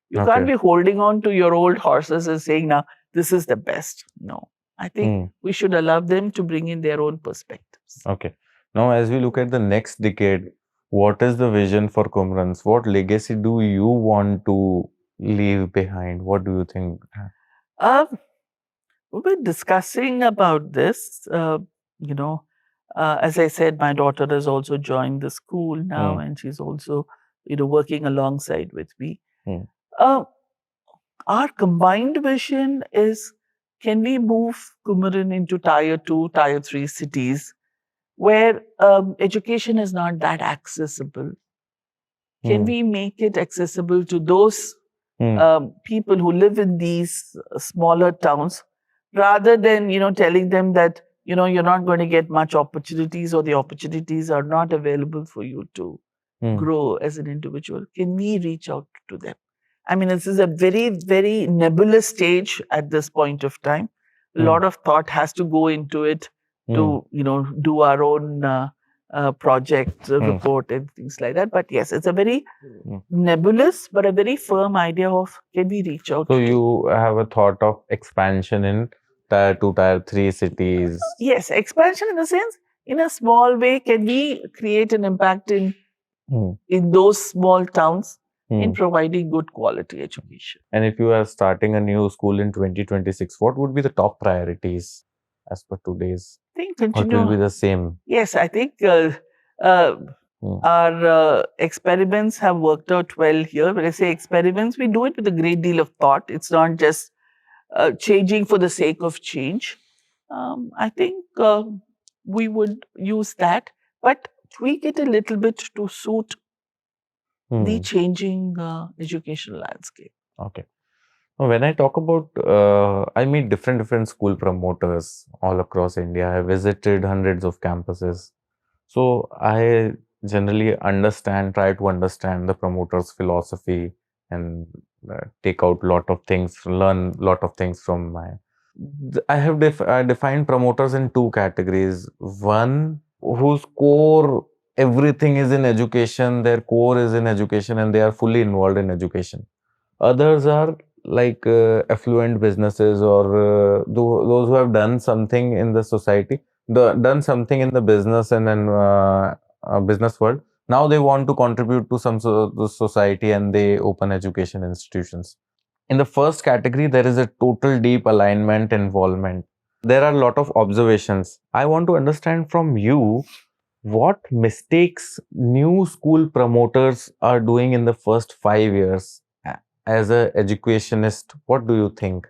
You can't be holding on to your old horses and saying, now, this is the best. No, I think we should allow them to bring in their own perspectives. Okay. Now, as we look at the next decade, what is the vision for Kumaran's? What legacy do you want to leave behind? What do you think? We've been discussing about this. As I said, my daughter has also joined the school now, and she's also, working alongside with me. Our combined vision is, can we move Kumaran into tier 2, tier 3 cities where education is not that accessible? Can we make it accessible to those people who live in these smaller towns, rather than telling them that you're not going to get much opportunities, or the opportunities are not available for you to grow as an individual? Can we reach out to them? I mean, this is a very, very nebulous stage at this point of time. A lot of thought has to go into it to do our own project report and things like that. But yes, it's a very nebulous but a very firm idea of, can we reach out So to you have a thought of expansion in tier 2, tier 3 cities. Yes, expansion in the sense, in a small way, can we create an impact in those small towns in providing good quality education? And if you are starting a new school in 2026, what would be the top priorities as per today's? I think What continue. will be the same? Yes, I think our experiments have worked out well here. When I say experiments, we do it with a great deal of thought. It's not just changing for the sake of change. I think we would use that, but tweak it a little bit to suit the changing educational landscape. Okay. Now, when I talk about, I meet different school promoters all across India. I visited hundreds of campuses. So I generally try to understand the promoter's philosophy, and take out lot of things, learn lot of things from my. I have defined promoters in two categories. One, whose core everything is in education, their core is in education, and they are fully involved in education. Others are like affluent businesses, or those who have done something in the society, done something in the business and then business world. Now they want to contribute to some the society, and they open education institutions. In the first category, there is a total deep alignment involvement. There are a lot of observations. I want to understand from you what mistakes new school promoters are doing in the first 5 years. As an educationist, what do you think?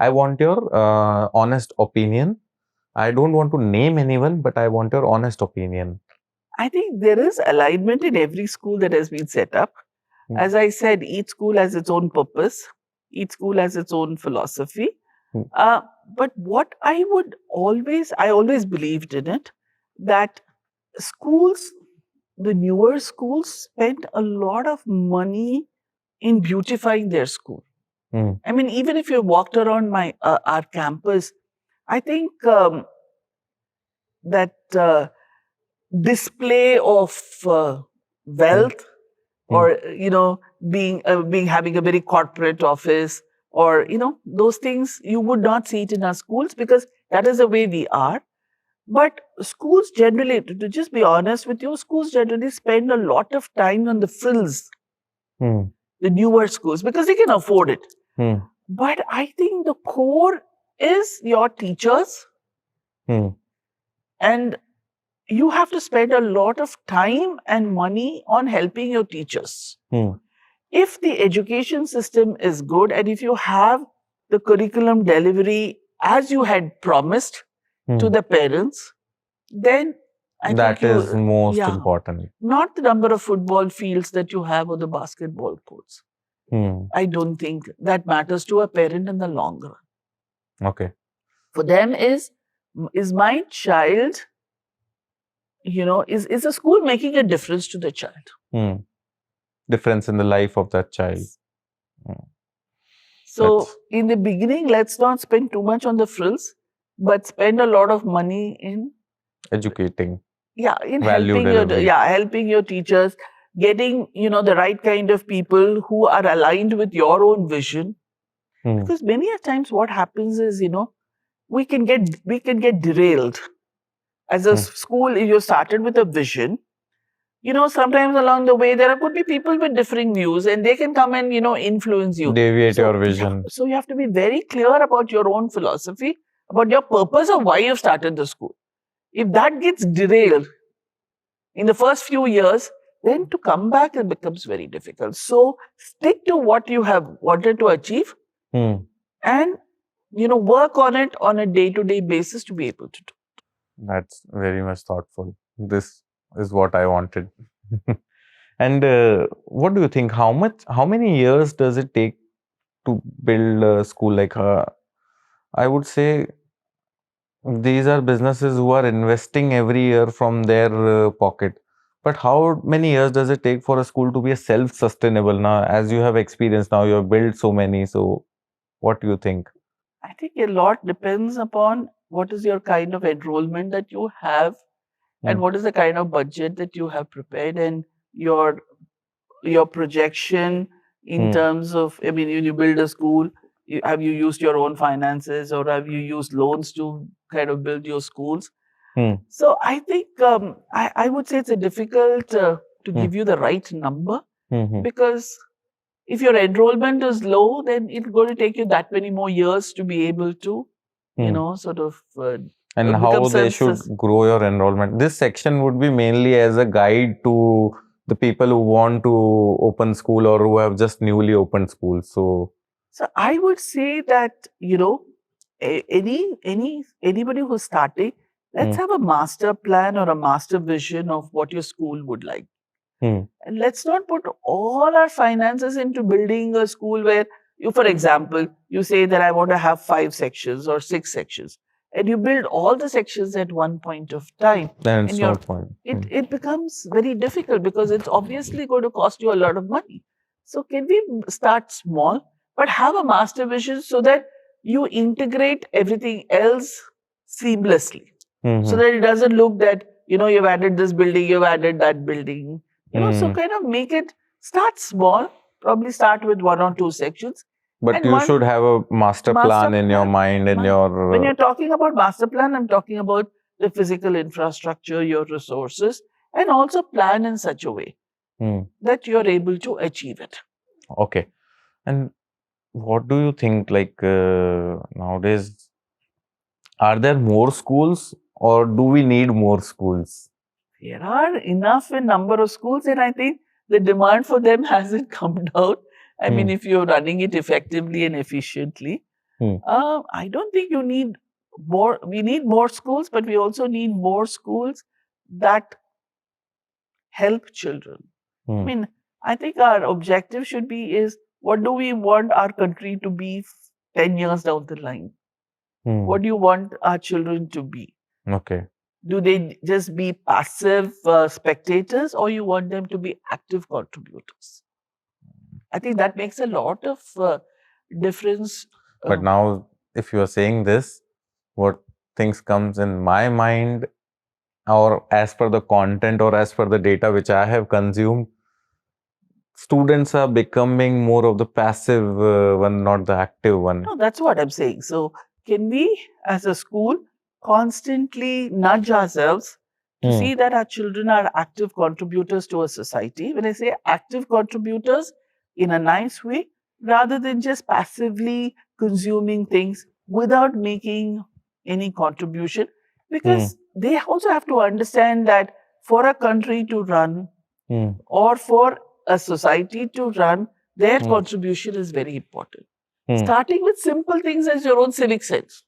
I want your honest opinion. I don't want to name anyone, but I want your honest opinion. I think there is alignment in every school that has been set up. As I said, each school has its own purpose. Each school has its own philosophy. But what I always believed in it, that schools, the newer schools, spend a lot of money in beautifying their school. I mean, even if you walked around our campus, I think that display of wealth, or being having a very corporate office, or those things, you would not see it in our schools, because that is the way we are. But schools generally, to just be honest with you, schools generally spend a lot of time on the frills, the newer schools, because they can afford it. But I think the core is your teachers, and you have to spend a lot of time and money on helping your teachers. If the education system is good, and if you have the curriculum delivery as you had promised to the parents, then I that think is most important. Not the number of football fields that you have, or the basketball courts. I don't think that matters to a parent in the long run. Okay. For them is my child, is a school making a difference to the child? Difference in the life of that child. So in the beginning, let's not spend too much on the frills, but spend a lot of money in educating. In helping your teachers, getting the right kind of people who are aligned with your own vision. Because many a times what happens is, we can get derailed. As a school, if you started with a vision, sometimes along the way there could be people with differing views, and they can come and influence you, deviate your vision. So you have to be very clear about your own philosophy, about your purpose of why you've started the school. If that gets derailed in the first few years, then to come back, it becomes very difficult. So stick to what you have wanted to achieve, and work on it on a day-to-day basis to be able to do. That's very much thoughtful. This is what I wanted. And what do you think? How many years does it take to build a school? Like, I would say these are businesses who are investing every year from their pocket. But how many years does it take for a school to be a self-sustainable? Now, as you have experience now, you have built so many. So, what do you think? I think a lot depends upon what is your kind of enrollment that you have, and what is the kind of budget that you have prepared, and your projection in terms of, I mean, when you build a school, have you used your own finances, or have you used loans to kind of build your schools? So I think I would say it's difficult to give you the right number, because if your enrollment is low, then it's going to take you that many more years to be able to, sort of And how they should grow your enrollment. This section would be mainly as a guide to the people who want to open school or who have just newly opened school. So I would say that, anybody who's starting, let's have a master plan or a master vision of what your school would like. And let's not put all our finances into building a school where you, for example, you say that I want to have 5 sections or 6 sections, and you build all the sections at one point of time. then it's no point. It becomes very difficult, because it's obviously going to cost you a lot of money. So can we start small, but have a master vision so that you integrate everything else seamlessly, so that it doesn't look that, you've added this building, you've added that building. So kind of make it, start small, probably start with 1 or 2 sections. But you should have a master plan in your mind, in your... When you're talking about master plan, I'm talking about the physical infrastructure, your resources, and also plan in such a way that you're able to achieve it. Okay. And what do you think, like nowadays, are there more schools or do we need more schools? There are enough in number of schools, and I think the demand for them hasn't come down. I mean, if you're running it effectively and efficiently, I don't think you need more. We need more schools, but we also need more schools that help children. I mean, I think our objective should be is, what do we want our country to be 10 years down the line? What do you want our children to be? Okay. Do they just be passive spectators, or you want them to be active contributors? I think that makes a lot of difference. But now, if you are saying this, what things comes in my mind, or as per the content or as per the data which I have consumed, students are becoming more of the passive one, not the active one. No, that's what I'm saying. So can we, as a school, constantly nudge ourselves to see that our children are active contributors to a society? When I say active contributors, in a nice way, rather than just passively consuming things without making any contribution. Because they also have to understand that for a country to run or for a society to run, their contribution is very important. Starting with simple things as your own civic sense.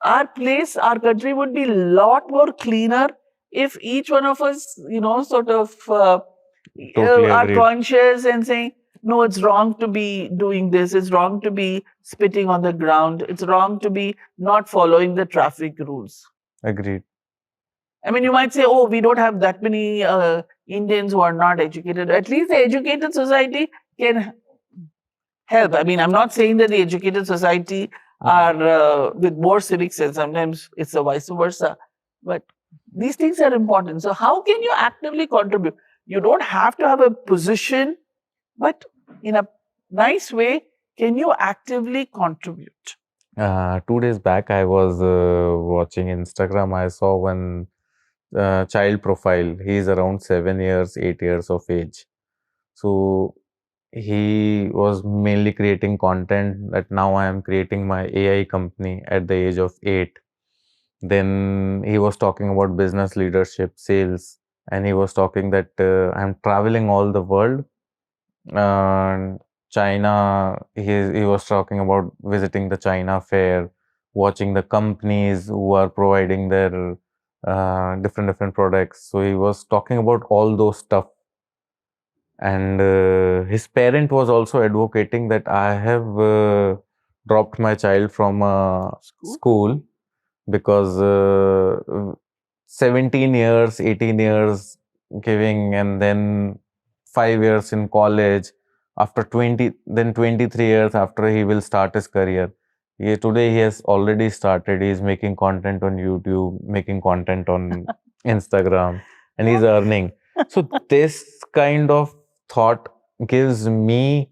Our place, our country would be a lot more cleaner if each one of us, sort of are conscious and saying, no, it's wrong to be doing this. It's wrong to be spitting on the ground. It's wrong to be not following the traffic rules. Agreed. I mean, you might say, oh, we don't have that many Indians who are not educated. At least the educated society can help. I mean, I'm not saying that the educated society are with more civic sense. Sometimes it's a vice versa. But these things are important. So how can you actively contribute? You don't have to have a position, but in a nice way, can you actively contribute? 2 days back, I was watching Instagram. I saw one child profile. He's around 7 years, 8 years of age. So he was mainly creating content that now I am creating my AI company at the age of 8. Then he was talking about business leadership, sales, and he was talking that I'm traveling all the world and China, he was talking about visiting the China fair, watching the companies who are providing their different products. So he was talking about all those stuff, and his parent was also advocating that I have dropped my child from School. school because 17 years, 18 years giving, and then 5 years in college. After 20, then 23 years after he will start his career. Today he has already started. He is making content on YouTube, making content on Instagram, and he's earning. So this kind of thought gives me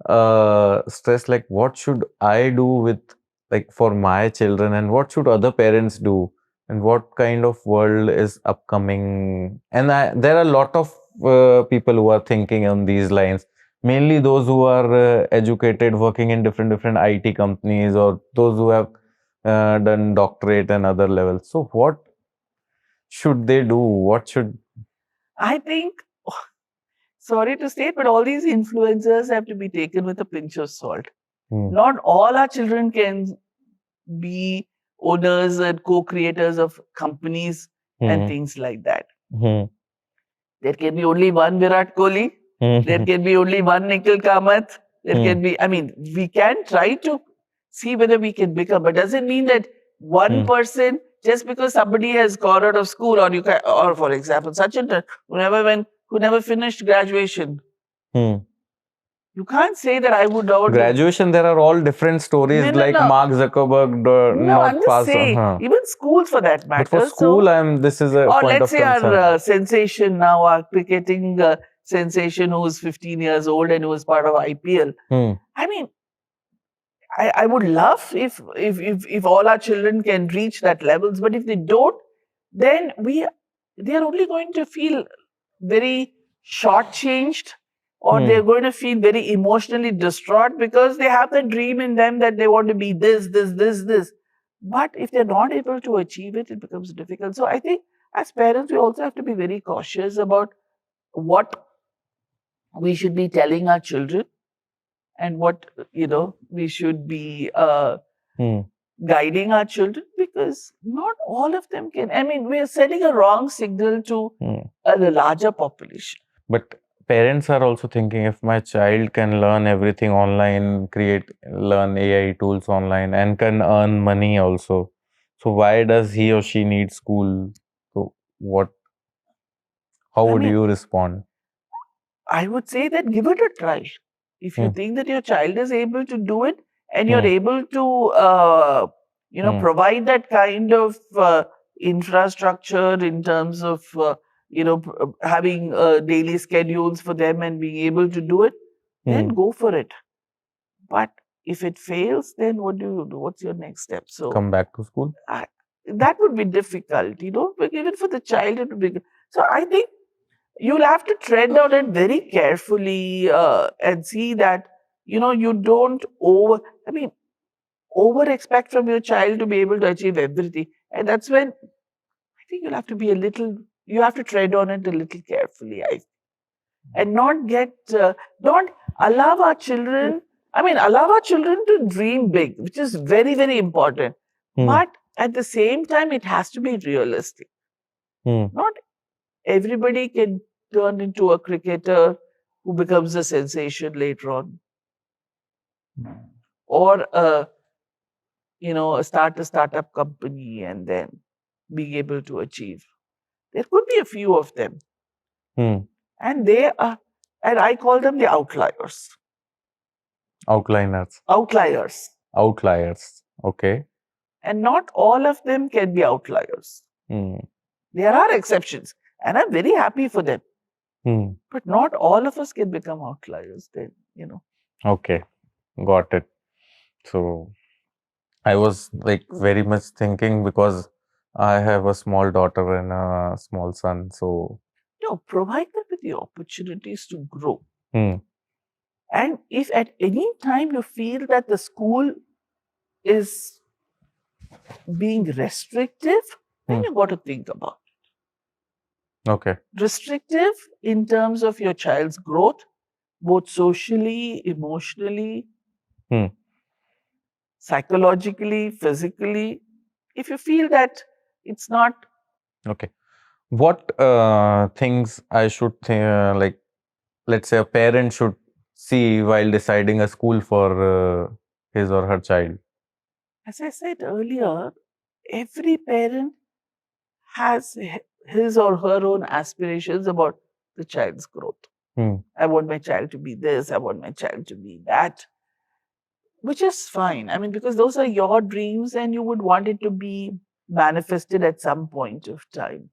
stress, like what should I do with, like, for my children, and what should other parents do, and what kind of world is upcoming. And there are a lot of people who are thinking on these lines, mainly those who are educated, working in different IT companies, or those who have done doctorate and other levels. So what should they do? What should I think, sorry to say it, but all these influencers have to be taken with a pinch of salt. Not all our children can be owners and co-creators of companies and things like that. There can be only one Virat Kohli. There can be only one Nikhil Kamath. There can be, I mean, we can try to see whether we can become, but doesn't mean that one person, just because somebody has gone out of school, or you can, or for example, Sachin, who never finished graduation. You can't say that I would not. Graduation, there are all different stories, like Mark Zuckerberg not I'm just pass. saying, even schools for that matter. But for school, this is a or point let's of say concern. our sensation now, our cricketing sensation, who's 15 years old and who was part of IPL. I mean, I would love if all our children can reach that levels, but if they don't, then they are only going to feel very shortchanged, or they're going to feel very emotionally distraught because they have the dream in them that they want to be this. But if they're not able to achieve it, it becomes difficult. So I think as parents, we also have to be very cautious about what we should be telling our children, and what we should be guiding our children, because not all of them can. I mean, we are sending a wrong signal to a larger population. But parents are also thinking, if my child can learn everything online, learn AI tools online, and can earn money also, so why does he or she need school? So how would you respond? I would say that give it a try. If you think that your child is able to do it, and you're able to provide that kind of infrastructure in terms of having daily schedules for them and being able to do it, then go for it. But if it fails, then what do you do? What's your next step? So come back to school. That would be difficult, but even for the child it would be. So I think you'll have to tread on it very carefully and see that you don't over expect from your child to be able to achieve everything. And that's when I think you have to tread on it a little carefully, and don't allow our children to dream big, which is very, very important. But at the same time, it has to be realistic. Not everybody can turn into a cricketer who becomes a sensation later on, or start a startup company and then being able to achieve. There could be a few of them, and I call them the outliers. Outliers. Okay. And not all of them can be outliers. There are exceptions, and I'm very happy for them. But not all of us can become outliers then, Okay, got it. So I was like very much thinking, because I have a small daughter and a small son. So provide them with the opportunities to grow. And if at any time you feel that the school is being restrictive, then you've got to think about it. Okay. Restrictive in terms of your child's growth, both socially, emotionally, Hmm. psychologically, physically. If you feel that it's not, Okay. What things I should like, let's say a parent should see while deciding a school for his or her child? as I said earlier, every parent has his or her own aspirations about the child's growth. Hmm. I want my child to be this, I want my child to be that, which is fine. I mean, because those are your dreams and you would want it to be manifested at some point of time.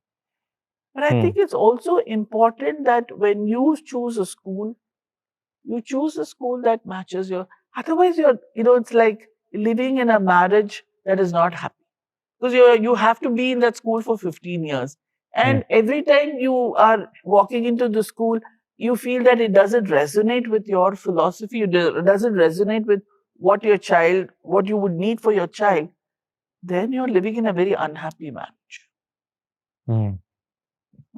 But I Hmm. think it's also important that when you choose a school, you choose a school that matches your. Otherwise, it's like living in a marriage that is not happy because you have to be in that school for 15 years, Hmm. and every time you are walking into the school, you feel that it doesn't resonate with your philosophy. It doesn't resonate with what you would need for your child. Then you're living in a very unhappy marriage. Hmm.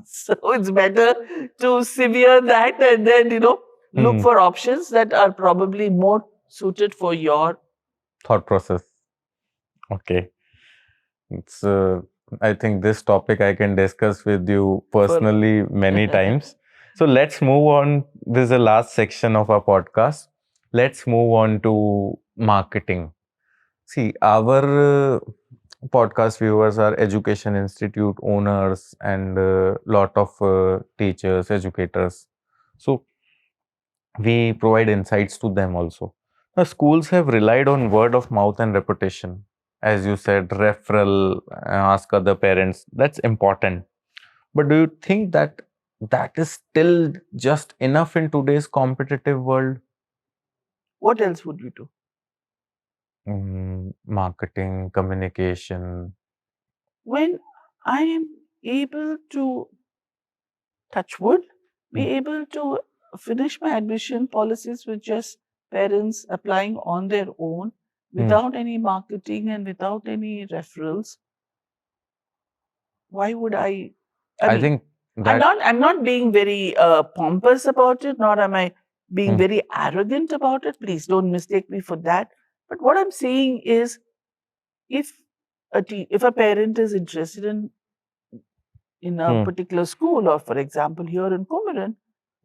So it's better to sever that and then, look Hmm. for options that are probably more suited for your. Thought process. Okay. It's I think this topic I can discuss with you For personally many times. So let's move on. This is the last section of our podcast. Let's move on to marketing. See, our podcast viewers are education institute owners and lot of teachers, educators. So we provide insights to them also. The schools have relied on word of mouth and reputation. As you said, referral, ask other parents. That's important. But do you think that that is still just enough in today's competitive world? What else would you do? Marketing, communication. When I am able to, touch wood, be Mm, able to finish my admission policies with just parents applying on their own mm. without any marketing and without any referrals, why would I? I I mean, think I'm that. not being very pompous about it, nor am I being Mm, very arrogant about it. Please don't mistake me for that. But what I'm saying is, if if a parent is interested in a mm, particular school, or for example here in Kumaran,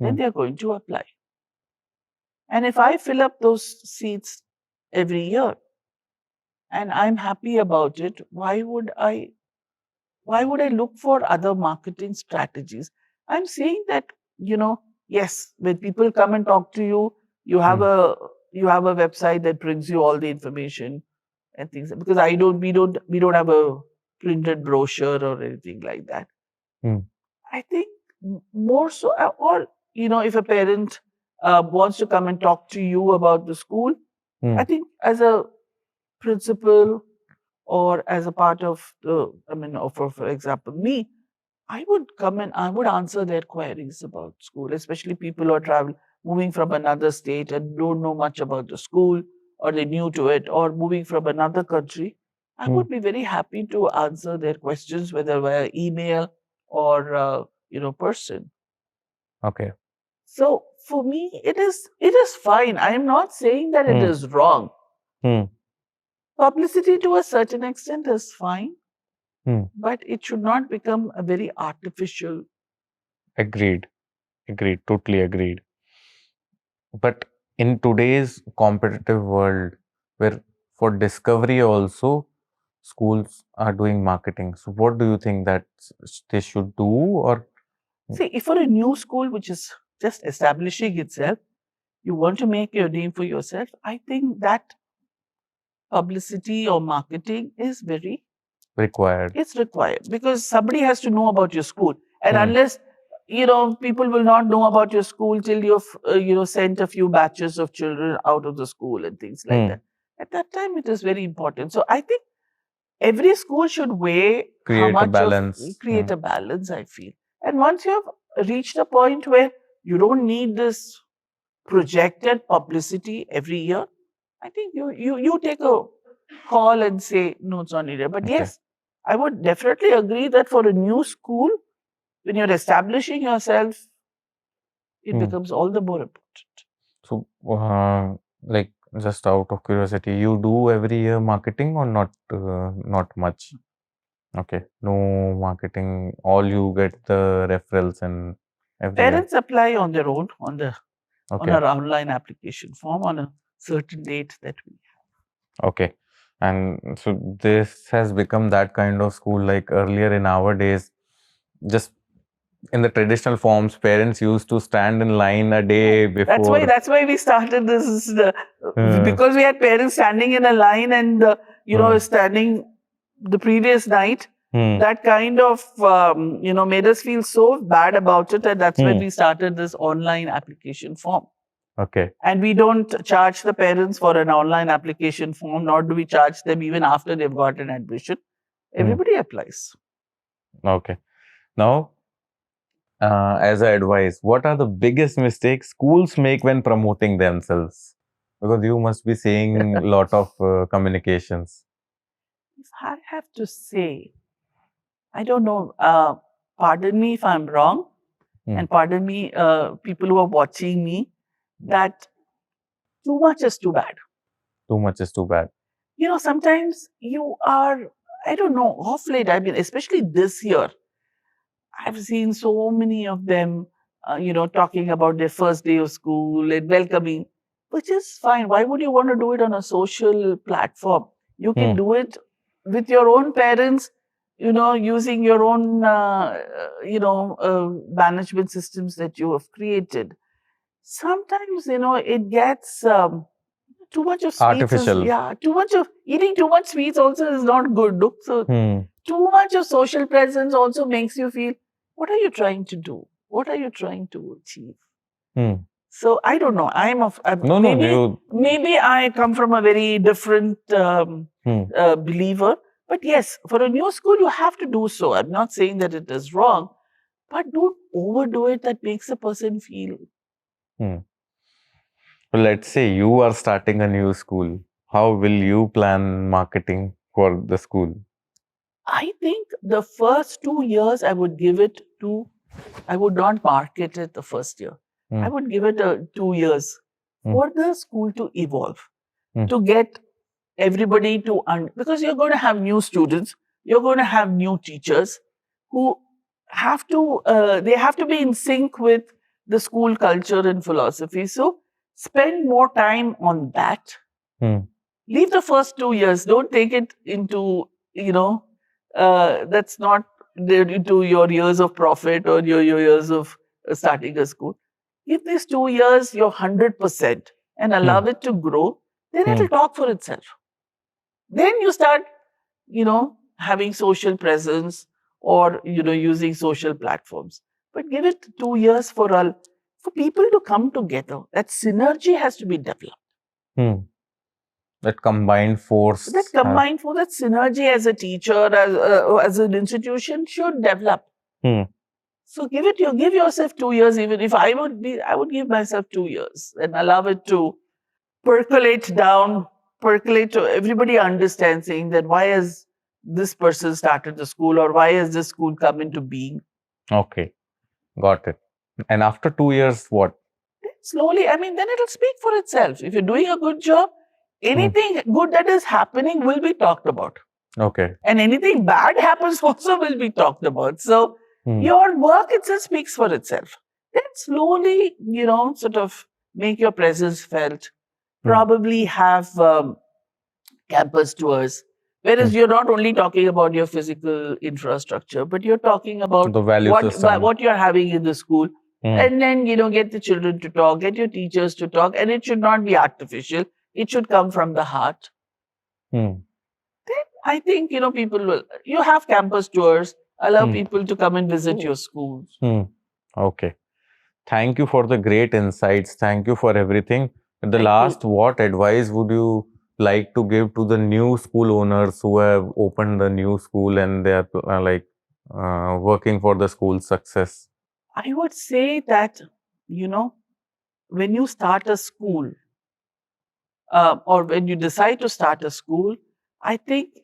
then mm, they are going to apply. And if I fill up those seats every year and I'm happy about it, why would I look for other marketing strategies? I'm saying that, yes, when people come and talk to you, you have mm, a you have a website that brings you all the information and things. Because we don't have a printed brochure or anything like that. mm, I think more so, or if a parent wants to come and talk to you about the school, I mm, think as a principal or as a part of the, I mean, or for example, me, I would come and I would answer their queries about school, especially people who are moving from another state and don't know much about the school, or they're new to it, or moving from another country. I mm. would be very happy to answer their questions, whether via email or person. Okay. So for me, it is fine. I am not saying that it Mm, is wrong. mm, Publicity to a certain extent is fine, mm. but it should not become a very artificial. Agreed. Agreed. Totally agreed. But in today's competitive world, where for discovery also schools are doing marketing, so what do you think that they should do? Or See, if for a new school which is just establishing itself, you want to make your name for yourself, I think that publicity or marketing is required? it's required, because somebody has to know about your school. And Hmm, unless, people will not know about your school till you've, sent a few batches of children out of the school and things like hmm. that. At that time, it is very important. So I think every school should weigh how Create a much of, balance. Hmm, create a balance, I feel. And once you have reached a point where you don't need this projected publicity every year, I think you take a call and say, no, it's not needed. But okay. yes, I would definitely agree that for a new school, when you're establishing yourself, it becomes all the more important. So, like, just out of curiosity, you do every year marketing or not? Not much. Okay, no marketing. All you get the referrals and every year. Parents apply on their own on Okay, our online application form on a certain date that we. okay. And so this has become that kind of school. Like earlier in our days, just in the traditional forms, parents used to stand in line a day before. That's why we started this Uh, because we had parents standing in a line and standing the previous night. hmm, That kind of made us feel so bad about it, and that's when we started this online application form. okay. And we don't charge the parents for an online application form, nor do we charge them even after they've got an admission. Everybody applies. Okay. Now, as I advise, what are the biggest mistakes schools make when promoting themselves? Because you must be seeing a lot of communications. If I have to say, I don't know. Pardon me if I'm wrong, and pardon me, people who are watching me, that too much is too bad. Too much is too bad. Sometimes you are, I don't know, off late. I mean, especially this year, I've seen so many of them, talking about their first day of school and welcoming, which is fine. Why would you want to do it on a social platform? You can do it with your own parents, using your own, management systems that you have created. Sometimes, it gets too much of sweets. Artificial. Too much of eating too much sweets also is not good. No? So, too much of social presence also makes you feel, what are you trying to do? What are you trying to achieve? So I don't know. Maybe I come from a very different believer. But yes, for a new school, you have to do so. I'm not saying that it is wrong, but don't overdo it. That makes a person feel. Let's say you are starting a new school. How will you plan marketing for the school? I think the first 2 years I would give it to, I would not market it the first year. I would give it 2 years for the school to evolve, to get everybody to, because you're going to have new students, you're going to have new teachers who have to, they have to be in sync with the school culture and philosophy. So spend more time on that. Leave the first 2 years. Don't take it into, that's not into your years of profit or your years of starting a school. Give these 2 years your 100% and allow it to grow, then it will talk for itself. Then you start, having social presence or, using social platforms. But give it 2 years for people to come together. That synergy has to be developed. That combined force. That synergy as a teacher, as an institution should develop. So give yourself 2 years. Even if I would give myself 2 years and allow it to percolate down, percolate to everybody understands, saying that why has this person started the school or why has this school come into being? Okay, got it. And after 2 years, what? Slowly, then it'll speak for itself. If you're doing a good job, anything good that is happening will be talked about. Okay. And anything bad happens also will be talked about. So your work itself speaks for itself. Then slowly, sort of make your presence felt. Probably have campus tours. Whereas you're not only talking about your physical infrastructure, but you're talking about the value system. What you're having in the school. And then, get the children to talk, get your teachers to talk, and it should not be artificial. It should come from the heart. Then I think, you have campus tours, allow people to come and visit your schools. Okay. Thank you for the great insights. Thank you for everything. At the last, what advice would you like to give to the new school owners who have opened the new school and they are working for the school's success? I would say that, when you start a school or when you decide to start a school, I think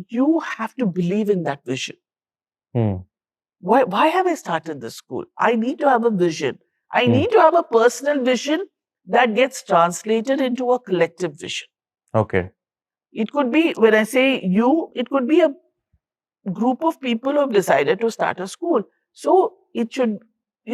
you have to believe in that vision. Why have I started this school? I need to have a vision. I need to have a personal vision that gets translated into a collective vision. Okay. It could be, when I say you, it could be a group of people who have decided to start a school. So it should,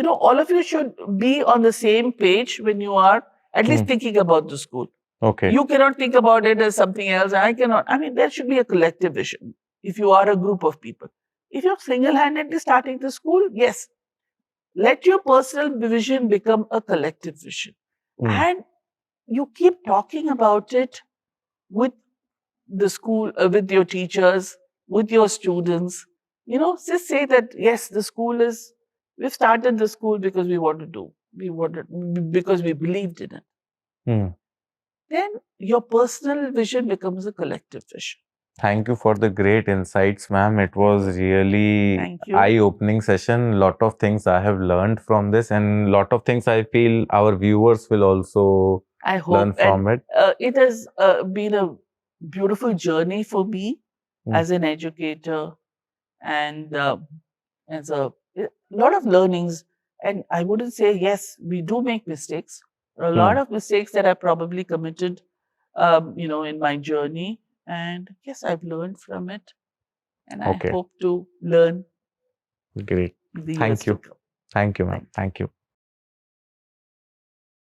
all of you should be on the same page when you are at least thinking about the school. Okay. You cannot think about it as something else. I cannot. I mean, there should be a collective vision if you are a group of people. If you're single handedly starting the school, yes, let your personal vision become a collective vision. And you keep talking about it with the school, with your teachers, with your students. Just say that, yes, we've started the school because because we believed in it. Then your personal vision becomes a collective vision. Thank you for the great insights, ma'am. It was really Thank you. eye-opening session. Lot of things I have learned from this, and lot of things I feel our viewers will also learn from it. It has been a beautiful journey for me as an educator, and as a lot of learnings. And I wouldn't say, yes, we do make mistakes. There are a lot of mistakes that I probably committed, in my journey. And yes, I've learned from it. And I hope to learn. Great. Thank you. Thank you, ma'am. Thank you.